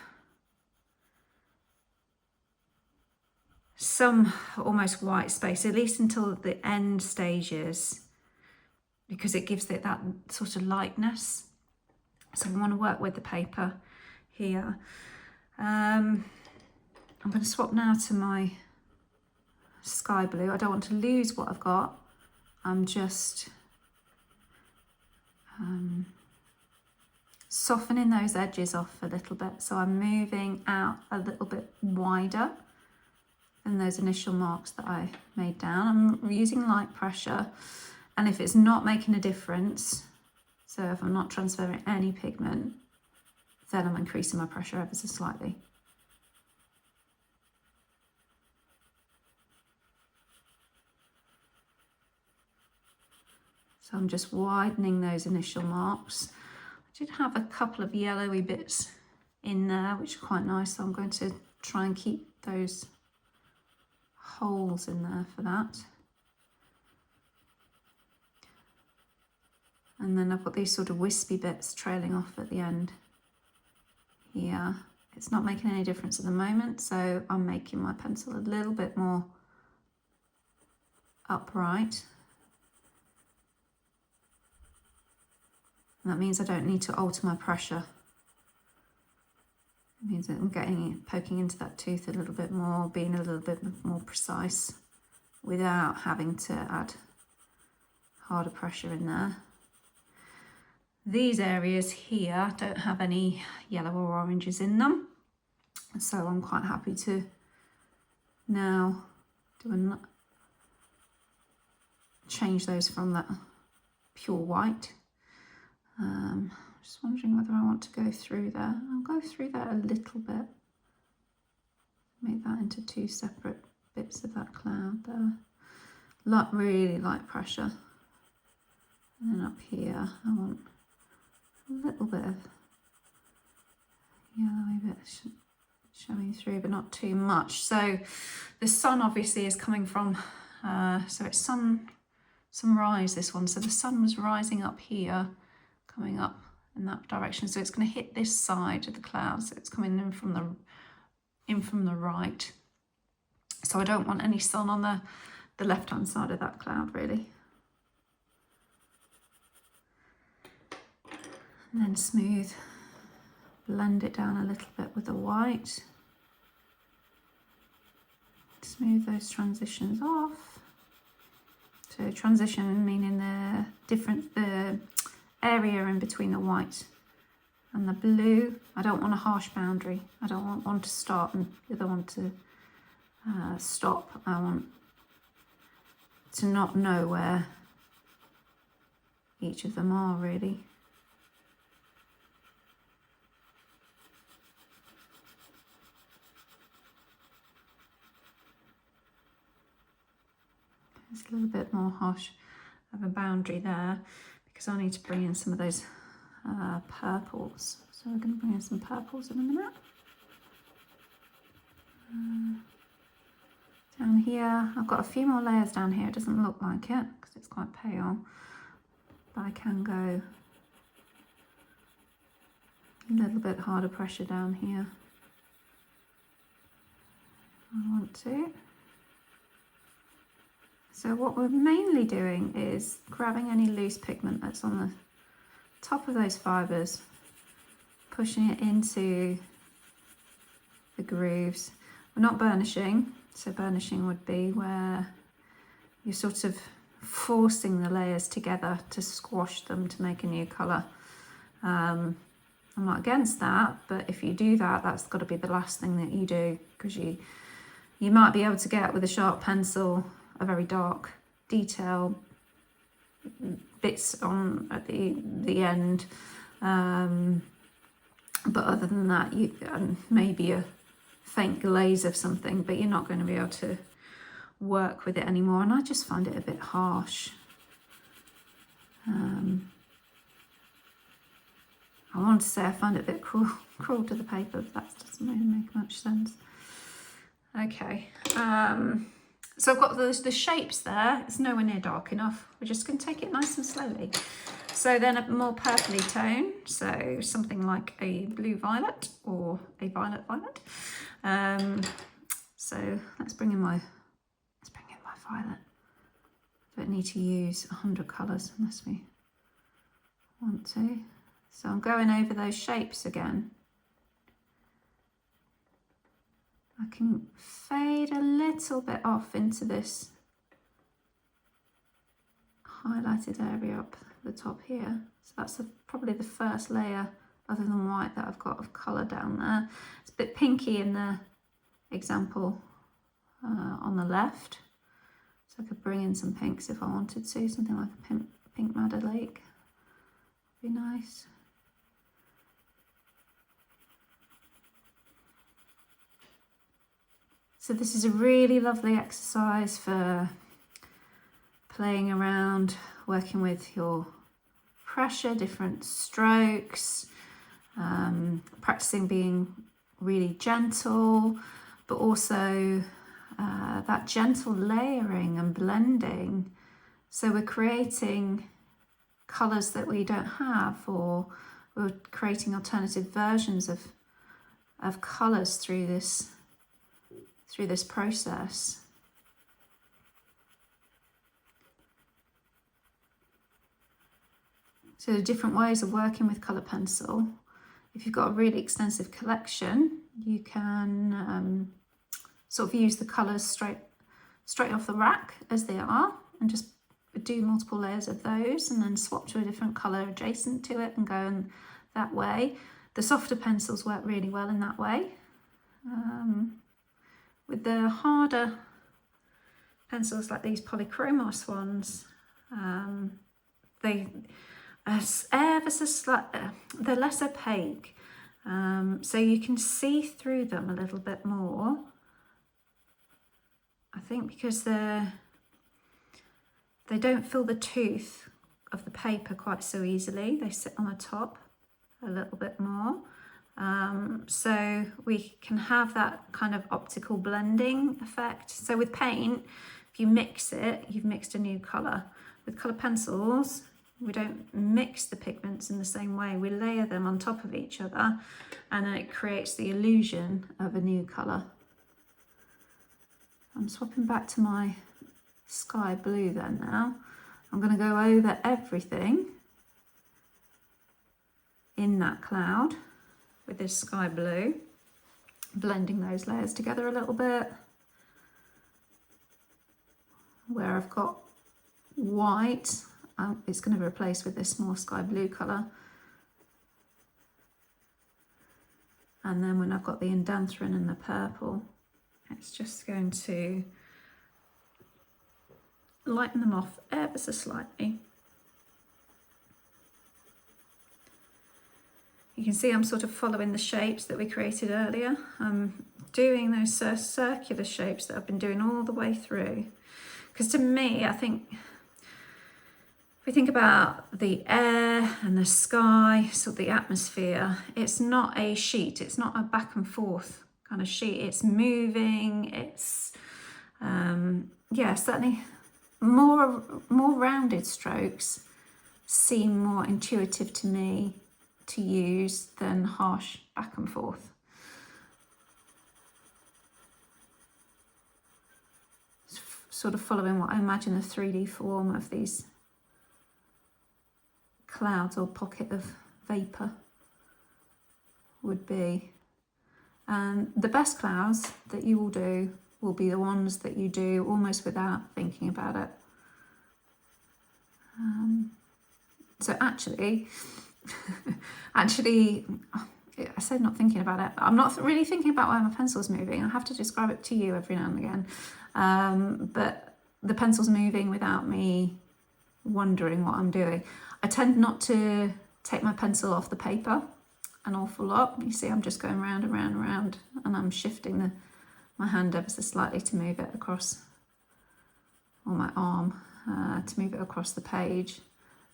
some almost white space, at least until the end stages, because it gives it that sort of lightness. So we want to work with the paper here. I'm going to swap now to my sky blue. I don't want to lose what I've got. I'm just softening those edges off a little bit. So I'm moving out a little bit wider than those initial marks that I made down. I'm using light pressure, and if it's not making a difference, so if I'm not transferring any pigment, then I'm increasing my pressure ever so slightly. So I'm just widening those initial marks. I did have a couple of yellowy bits in there, which are quite nice, so I'm going to try and keep those holes in there for that. And then I've got these sort of wispy bits trailing off at the end here. It's not making any difference at the moment, so I'm making my pencil a little bit more upright. And that means I don't need to alter my pressure. It means that I'm poking into that tooth a little bit more, being a little bit more precise without having to add harder pressure in there. These areas here don't have any yellow or oranges in them, so I'm quite happy to now change those from that pure white. Just wondering whether I want to go through there. I'll go through there a little bit. Make that into two separate bits of that cloud there. Really light pressure. And then up here, I want a little bit of yellowy bits showing through, but not too much. So the sun obviously is coming from, so it's sunrise, this one. So the sun was rising up here, coming up in that direction, so it's going to hit this side of the cloud, so it's coming in from the right. So I don't want any sun on the left hand side of that cloud really. And then smooth, blend it down a little bit with the white. Smooth those transitions off. So transition meaning the area in between the white and the blue. I don't want a harsh boundary. I don't want one to start and the other one to stop. I want to not know where each of them are really. There's a little bit more harsh of a boundary there because I need to bring in some of those purples. So we're going to bring in some purples in a minute. Down here, I've got a few more layers down here. It doesn't look like it because it's quite pale, but I can go a little bit harder pressure down here. I want to. So what we're mainly doing is grabbing any loose pigment that's on the top of those fibres, pushing it into the grooves. We're not burnishing, so burnishing would be where you're sort of forcing the layers together to squash them to make a new colour. I'm not against that, but if you do that, that's got to be the last thing that you do, because you might be able to get with a sharp pencil a very dark detail bits on at the end, but other than that, you maybe a faint glaze of something, but you're not going to be able to work with it anymore, and I just find it a bit harsh. I want to say I find it a bit cruel to the paper, but that doesn't really make much sense. Okay, so I've got the shapes there. It's nowhere near dark enough. We're just going to take it nice and slowly. So then a more purpley tone, so something like a blue violet or a violet violet. So let's bring in my violet. Don't need to use 100 colours unless we want to. So I'm going over those shapes again. I can fade a little bit off into this highlighted area up the top here. So that's probably the first layer other than white that I've got of colour down there. It's a bit pinky in the example on the left. So I could bring in some pinks if I wanted to, something like a pink Madder Lake. Be nice. So this is a really lovely exercise for playing around, working with your pressure, different strokes, practicing being really gentle, but also that gentle layering and blending. So we're creating colours that we don't have, or we're creating alternative versions of colours through this process. So different ways of working with colour pencil. If you've got a really extensive collection, you can sort of use the colours straight off the rack as they are, and just do multiple layers of those, and then swap to a different colour adjacent to it and go in that way. The softer pencils work really well in that way. With the harder pencils like these Polychromos ones, they are ever so slight, they're less opaque, so you can see through them a little bit more. I think because they don't feel the tooth of the paper quite so easily. They sit on the top a little bit more. So we can have that kind of optical blending effect. So with paint, if you mix it, you've mixed a new colour. With colour pencils, we don't mix the pigments in the same way. We layer them on top of each other, and then it creates the illusion of a new colour. I'm swapping back to my sky blue then now. I'm going to go over everything in that cloud with this sky blue, blending those layers together a little bit. Where I've got white, it's going to be replaced with this more sky blue colour. And then when I've got the Indanthrene and the purple, it's just going to lighten them off ever so slightly. You can see I'm sort of following the shapes that we created earlier. I'm doing those circular shapes that I've been doing all the way through. Because to me, I think, if we think about the air and the sky, sort of the atmosphere, it's not a sheet, it's not a back and forth kind of sheet. It's moving, it's, yeah, certainly more rounded strokes seem more intuitive to me to use than harsh back and forth. Sort of following what I imagine the 3D form of these clouds or pocket of vapour would be. And the best clouds that you will do will be the ones that you do almost without thinking about it. So actually, I said not thinking about it. I'm not really thinking about why my pencil's moving. I have to describe it to you every now and again. But the pencil's moving without me wondering what I'm doing. I tend not to take my pencil off the paper an awful lot. You see, I'm just going round and round and round, and I'm shifting my hand ever so slightly to move it across, or my arm to move it across the page.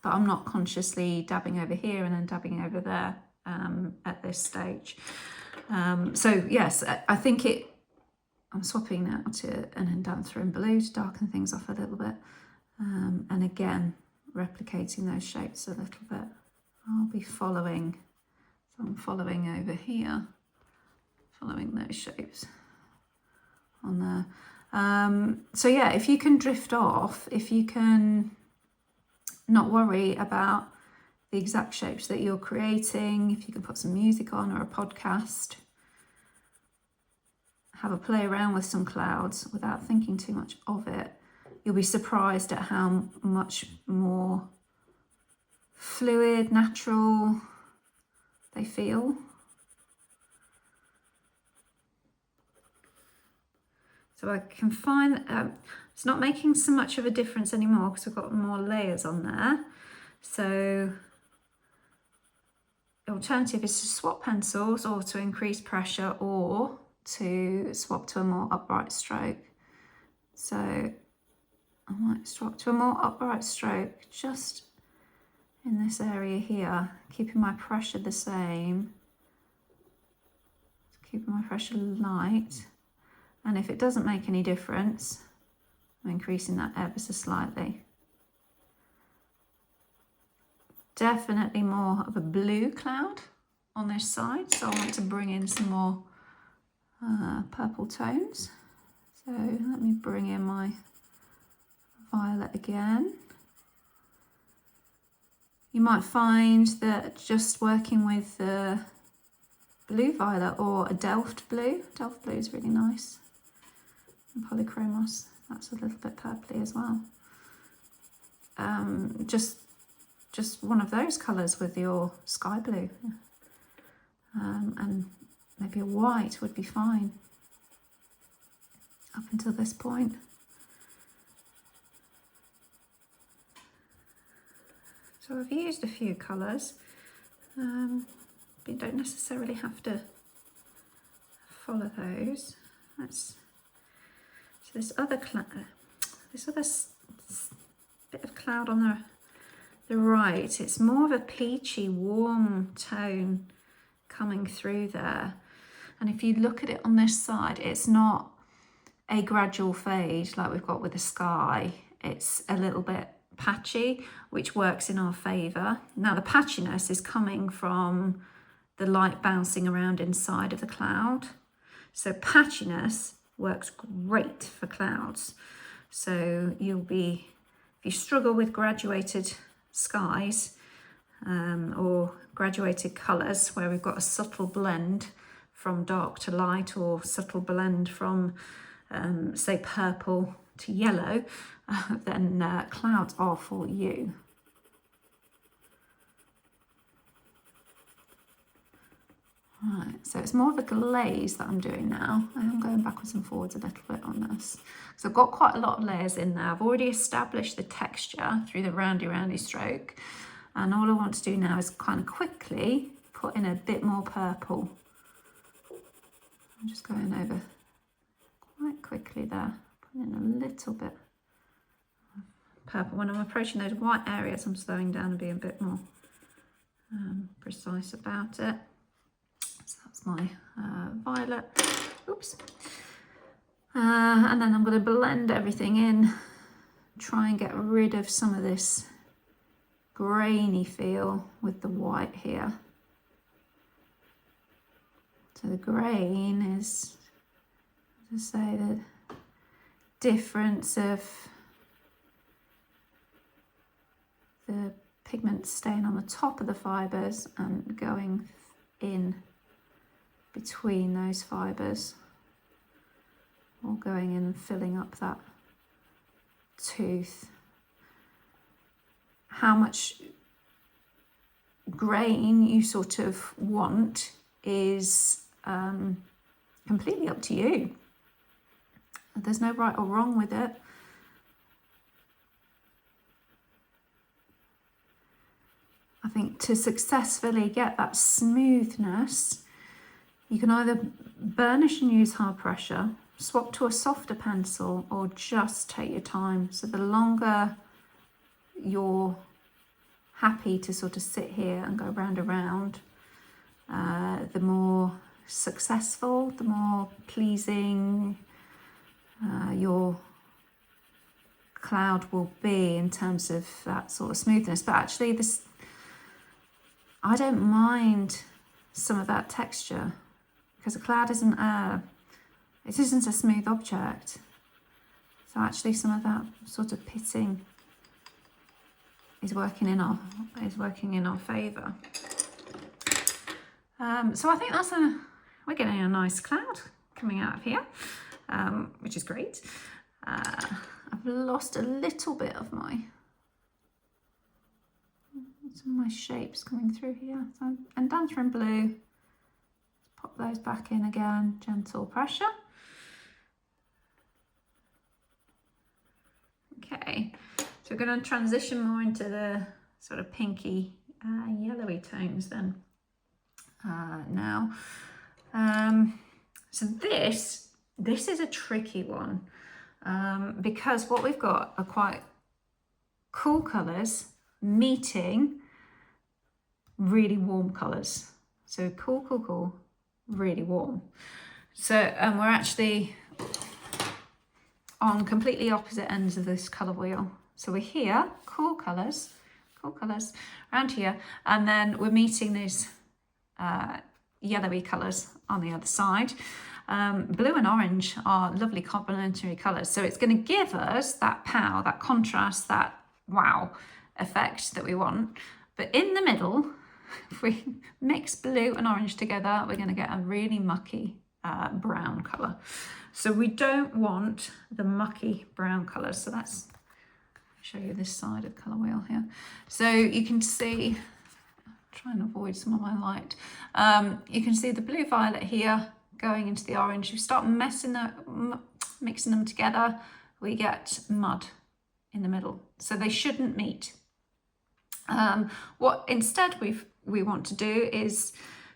But I'm not consciously dabbing over here and then dabbing over there at this stage. So yes, I think I'm swapping now to an Indanthrene blue to darken things off a little bit. And again, replicating those shapes a little bit. I'll be following, so I'm following over here, following those shapes on there. So yeah, if you can drift off, if you can not worry about the exact shapes that you're creating, if you can put some music on or a podcast, have a play around with some clouds without thinking too much of it, you'll be surprised at how much more fluid, natural they feel. So I can find it's not making so much of a difference anymore because we've got more layers on there. So the alternative is to swap pencils or to increase pressure or to swap to a more upright stroke. So I might swap to a more upright stroke just in this area here, keeping my pressure the same, keeping my pressure light. And if it doesn't make any difference, I'm increasing that ever so slightly. Definitely more of a blue cloud on this side, so I want to bring in some more purple tones. So let me bring in my violet again. You might find that just working with the blue violet or a Delft blue is really nice. And Polychromos, that's a little bit purpley as well. Just one of those colours with your sky blue. And maybe a white would be fine up until this point. So I've used a few colours, but you don't necessarily have to follow those. So this other bit of cloud on the right, it's more of a peachy, warm tone coming through there. And if you look at it on this side, it's not a gradual fade like we've got with the sky. It's a little bit patchy, which works in our favour. Now the patchiness is coming from the light bouncing around inside of the cloud. So patchiness works great for clouds. So if you struggle with graduated skies or graduated colours where we've got a subtle blend from dark to light or subtle blend from say purple to yellow, then clouds are for you. Right, so it's more of a glaze that I'm doing now. I am going backwards and forwards a little bit on this. So I've got quite a lot of layers in there. I've already established the texture through the roundy stroke. And all I want to do now is kind of quickly put in a bit more purple. I'm just going over quite quickly there, putting in a little bit of purple. When I'm approaching those white areas, I'm slowing down and being a bit more precise about it. So that's my violet. Oops. And then I'm going to blend everything in, try and get rid of some of this grainy feel with the white here. So the grain is, as I say, the difference of the pigment staying on the top of the fibres and going in between those fibres, or going in and filling up that tooth. How much grain you sort of want is completely up to you. There's no right or wrong with it. I think to successfully get that smoothness, you can either burnish and use hard pressure, swap to a softer pencil, or just take your time. So the longer you're happy to sort of sit here and go round and round, the more successful, the more pleasing your cloud will be in terms of that sort of smoothness. But actually this, I don't mind some of that texture, because a cloud isn't a smooth object. So actually some of that sort of pitting is working in our favour. So I think we're getting a nice cloud coming out of here, which is great. I've lost a little bit of some of my shapes coming through here. So Indanthrene blue, pop those back in again, gentle pressure. Okay, so we're going to transition more into the sort of pinky yellowy tones then now. So this is a tricky one, because what we've got are quite cool colours meeting really warm colours. So cool, really warm. So we're actually on completely opposite ends of this colour wheel. So we're here, cool colours around here, and then we're meeting these yellowy colours on the other side. Blue and orange are lovely complementary colours, so it's going to give us that pow, that contrast, that wow effect that we want. But in the middle, if we mix blue and orange together, we're going to get a really mucky brown colour. So we don't want the mucky brown colour. So let's show you this side of colour wheel here. So you can see, try and avoid some of my light. You can see the blue violet here going into the orange. You start mixing them together, we get mud in the middle. So they shouldn't meet. What instead we want to do is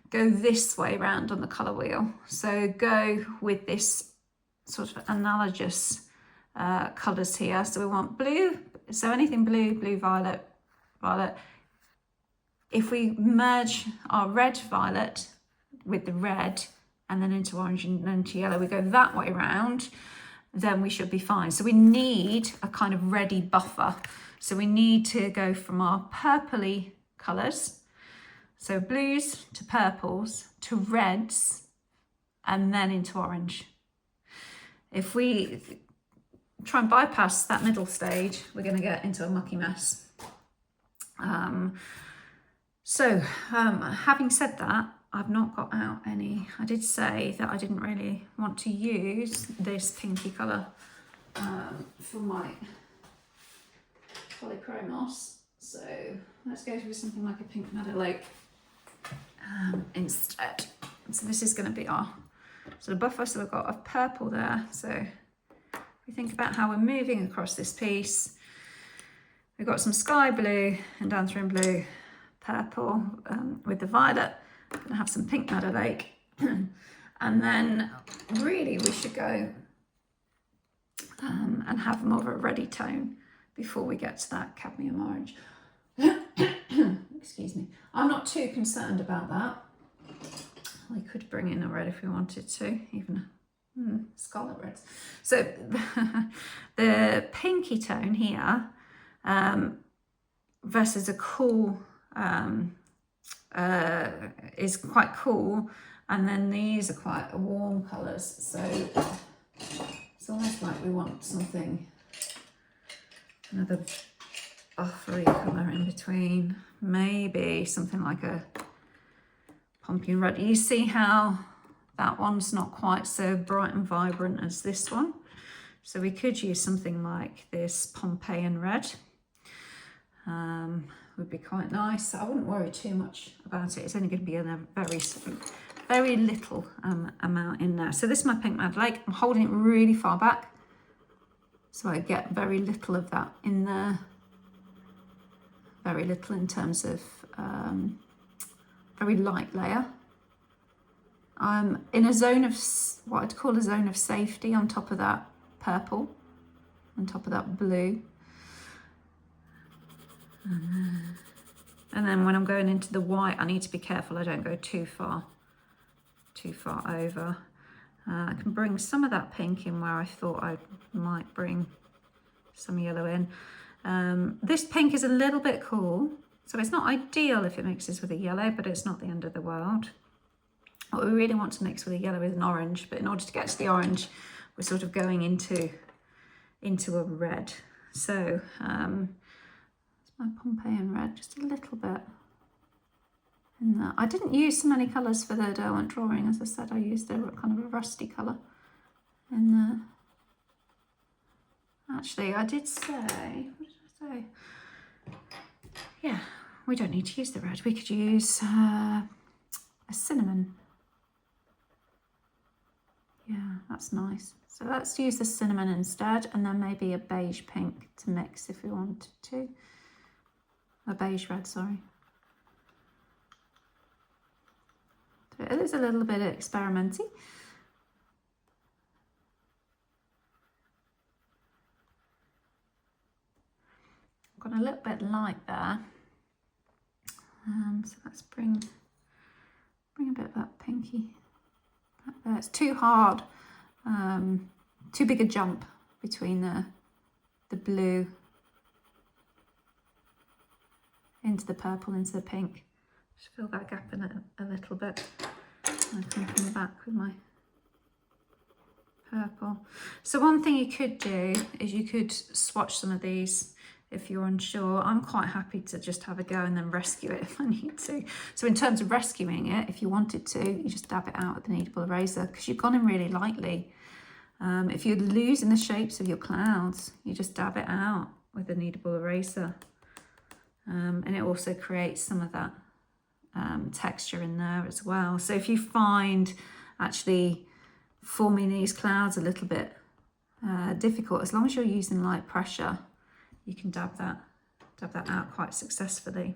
go this way round on the colour wheel. So go with this sort of analogous colours here. So we want blue, so anything blue, violet. If we merge our red violet with the red and then into orange and then to yellow, we go that way round, then we should be fine. So we need a kind of ready buffer. So we need to go from our purpley colours, so blues to purples to reds, and then into orange. If we try and bypass that middle stage, we're going to get into a mucky mess. Having said that, I've not got out any. I did say that I didn't really want to use this pinky colour for my Polychromos. So let's go for something like a pink meadow lake instead. So this is going to be our sort of buffer. So we've got a purple there. So if we think about how we're moving across this piece, we've got some sky blue and Indanthrene blue, purple with the violet, I'm gonna have some pink Meadow Lake. And then really we should go and have more of a reddy tone before we get to that cadmium orange. Excuse me. I'm not too concerned about that. We could bring in a red if we wanted to, even scarlet reds. So the pinky tone here versus a cool is quite cool, and then these are quite warm colours. So it's almost like we want something, another buffery colour in between, maybe something like a pumpkin red. You see how that one's not quite so bright and vibrant as this one, so we could use something like this Pompeian red. Would be quite nice. I wouldn't worry too much about it. It's only going to be a very little amount in there. So this is my pink Mad Lake. I'm holding it really far back so I get very little of that in there. Very little in terms of very light layer. I'm in a zone of what I'd call a zone of safety on top of that purple, on top of that blue. And then when I'm going into the white, I need to be careful I don't go too far over. I can bring some of that pink in where I thought I might bring some yellow in. This pink is a little bit cool, so it's not ideal if it mixes with a yellow, but it's not the end of the world. What we really want to mix with a yellow is an orange, but in order to get to the orange, we're sort of going into a red. So my Pompeian red, just a little bit in there. I didn't use so many colours for the Derwent drawing. As I said, I used a kind of a rusty colour in there. Actually, I did say, what did I say? Yeah, we don't need to use the red. We could use a cinnamon. Yeah, that's nice. So let's use the cinnamon instead, and then maybe a beige pink to mix if we wanted to. A beige red, sorry. So it is a little bit experimenty. I've got a little bit light there. So let's bring a bit of that pinky back there. It's too hard, too big a jump between the blue into the purple, into the pink. Just fill that gap in a little bit. And I can come back with my purple. So one thing you could do is you could swatch some of these if you're unsure. I'm quite happy to just have a go and then rescue it if I need to. So in terms of rescuing it, if you wanted to, you just dab it out with an kneadable eraser, because you've gone in really lightly. If you're losing the shapes of your clouds, you just dab it out with a kneadable eraser. And it also creates some of that texture in there as well. So if you find actually forming these clouds a little bit difficult, as long as you're using light pressure, you can dab that out quite successfully.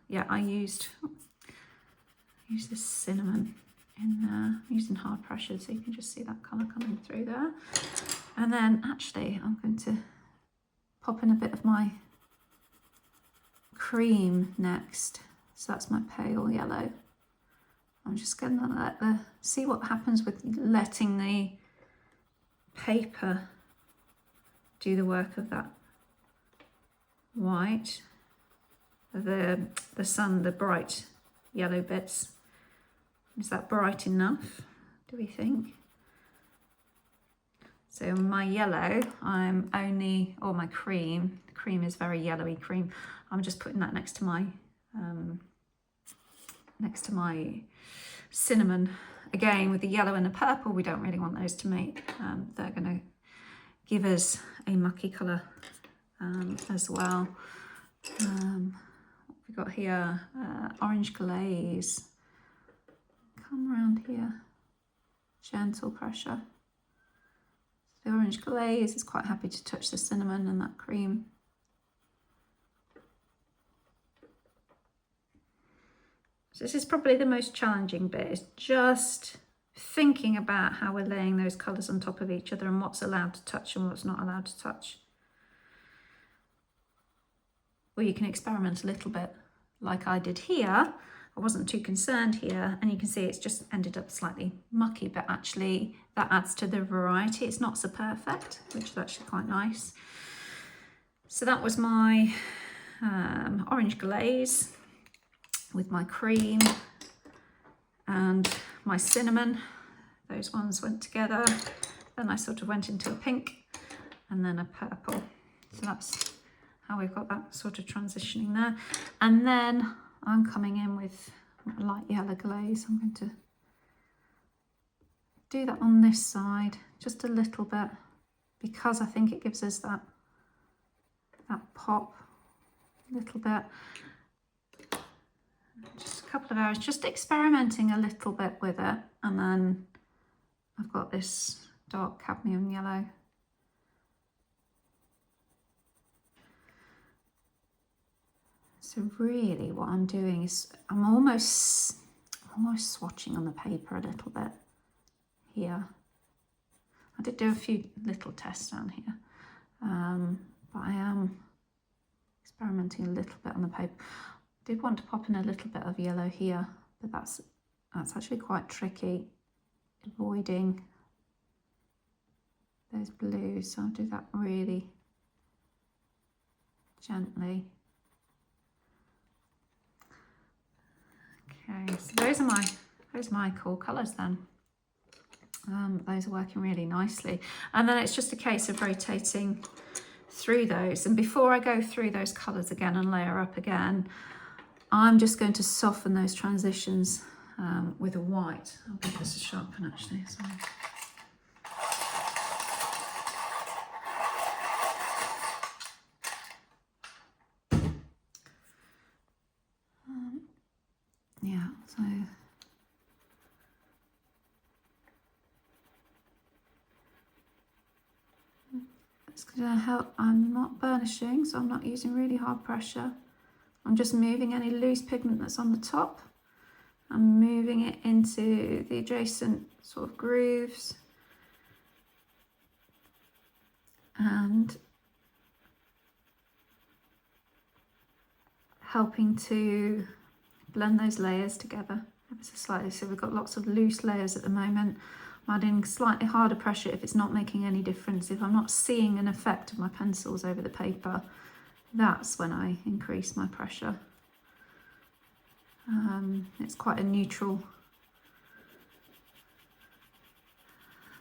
Yeah, I used this cinnamon in there, using hard pressure, so you can just see that colour coming through there. And then actually I'm going to pop in a bit of my cream next. So that's my pale yellow. I'm just going to see what happens with letting the paper do the work of that white, the bright yellow bits. Is that bright enough, do we think? So my yellow, or my cream, the cream is very yellowy cream. I'm just putting that next to my cinnamon. Again, with the yellow and the purple, we don't really want those to mate. They're going to give us a mucky colour as well. What we got here? Orange glaze. Come around here. Gentle pressure. The orange glaze is quite happy to touch the cinnamon and that cream. So this is probably the most challenging bit, is just thinking about how we're laying those colours on top of each other and what's allowed to touch and what's not allowed to touch. Or you can experiment a little bit like I did here. I wasn't too concerned here, and you can see it's just ended up slightly mucky, but actually that adds to the variety. It's not so perfect, which is actually quite nice. So that was my orange glaze with my cream and my cinnamon. Those ones went together. Then I sort of went into a pink and then a purple. So that's how we've got that sort of transitioning there. And then I'm coming in with a light yellow glaze. I'm going to do that on this side just a little bit, because I think it gives us that pop a little bit. Just a couple of hours, just experimenting a little bit with it. And then I've got this dark cadmium yellow. So really what I'm doing is I'm almost swatching on the paper a little bit here. I did do a few little tests down here, but I am experimenting a little bit on the paper. I did want to pop in a little bit of yellow here, but that's actually quite tricky, avoiding those blues. So I'll do that really gently. Okay, so those are my core colours then. Those are working really nicely. And then it's just a case of rotating through those. And before I go through those colours again and layer up again, I'm just going to soften those transitions with a white. I'll give this a sharpen actually. So. Yeah, so it's going to help. I'm not burnishing, so I'm not using really hard pressure. I'm just moving any loose pigment that's on the top. I'm moving it into the adjacent sort of grooves and helping to blend those layers together ever so slightly. So we've got lots of loose layers at the moment. I'm adding slightly harder pressure if it's not making any difference. If I'm not seeing an effect of my pencils over the paper, that's when I increase my pressure. It's quite a neutral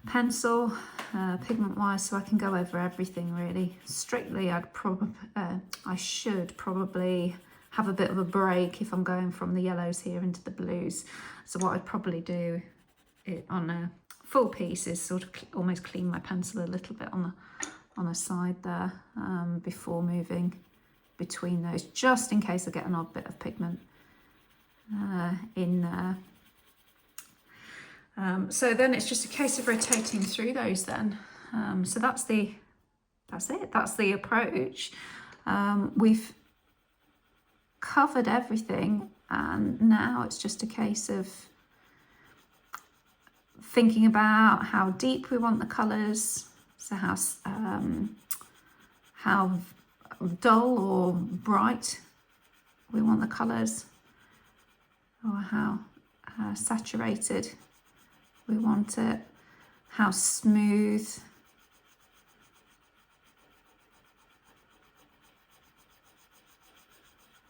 pencil, pigment-wise, so I can go over everything really. Strictly, I should probably have a bit of a break if I'm going from the yellows here into the blues. So what I'd probably do on a full piece is sort of almost clean my pencil a little bit on the side there before moving between those, just in case I get an odd bit of pigment in there. So then it's just a case of rotating through those then. So that's it, that's the approach. We've covered everything, and now it's just a case of thinking about how deep we want the colours, so how dull or bright we want the colours, or how saturated we want it, how smooth.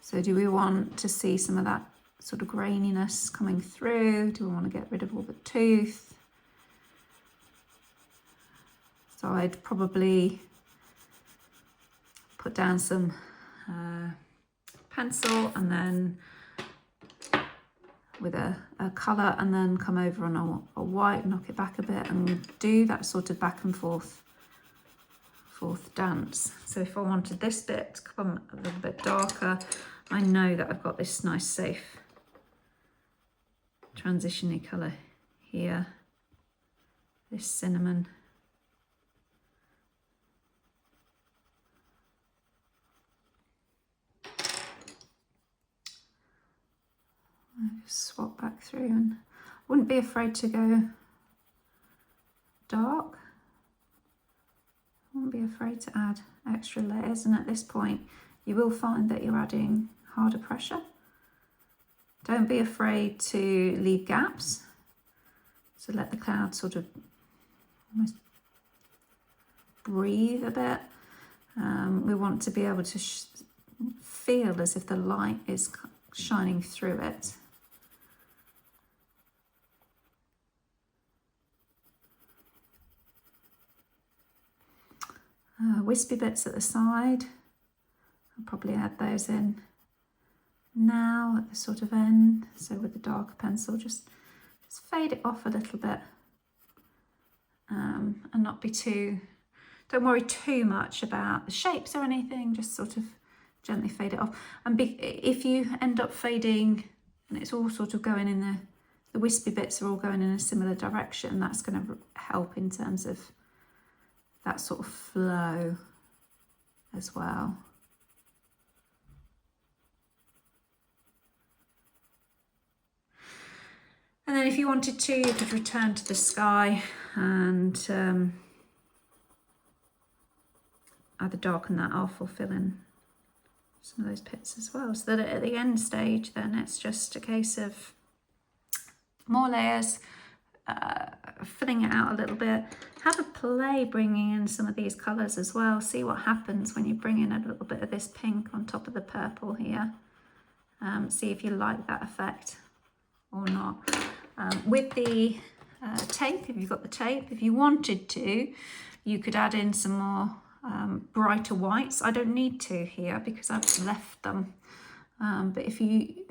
So do we want to see some of that sort of graininess coming through? Do we want to get rid of all the tooth? So I'd probably put down some pencil and then with a colour, and then come over on a white, knock it back a bit, and do that sort of back and forth dance. So if I wanted this bit to come a little bit darker, I know that I've got this nice safe transition-y colour here, this cinnamon. Swap back through, and wouldn't be afraid to go dark. Wouldn't be afraid to add extra layers, and at this point you will find that you're adding harder pressure. Don't be afraid to leave gaps, so let the cloud sort of almost breathe a bit. We want to be able to feel as if the light is shining through it. Wispy bits at the side, I'll probably add those in now at the sort of end. So with the darker pencil, just fade it off a little bit, and not be too, don't worry too much about the shapes or anything, just sort of gently fade it off. And if you end up fading and it's all sort of going in the wispy bits are all going in a similar direction, that's going to help in terms of that sort of flow as well. And then if you wanted to, you could return to the sky and either darken that off or fill in some of those pits as well, so that at the end stage then it's just a case of more layers, filling it out a little bit. Have a play bringing in some of these colours as well. See what happens when you bring in a little bit of this pink on top of the purple here. See if you like that effect or not. With the tape, if you've got the tape, if you wanted to, you could add in some more brighter whites. I don't need to here because I've left them. But if you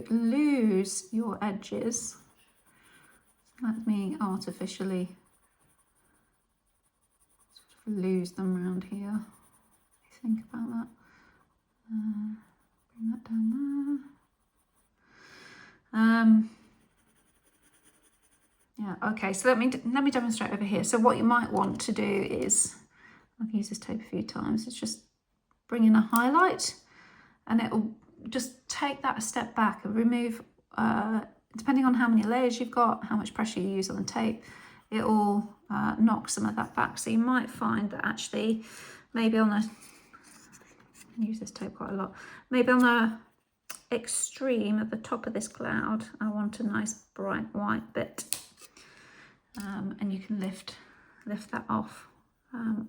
lose your edges, let me artificially sort of lose them around here. Think about that. Bring that down there. Yeah, okay, so let me demonstrate over here. So what you might want to do is, I've used this tape a few times, it's just bring in a highlight, and it will just take that a step back and remove, depending on how many layers you've got, how much pressure you use on the tape, it will knock some of that back. So you might find that actually maybe on the, I use this tape quite a lot, maybe on the extreme at the top of this cloud I want a nice bright white bit, and you can lift that off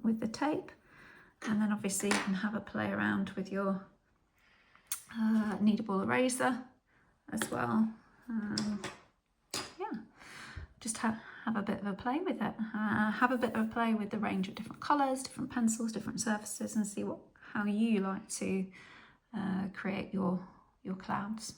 with the tape, and then obviously you can have a play around with your kneadable eraser as well. Yeah, just have a bit of a play with it. Have a bit of a play with the range of different colours, different pencils, different surfaces, and see how you like to create your clouds.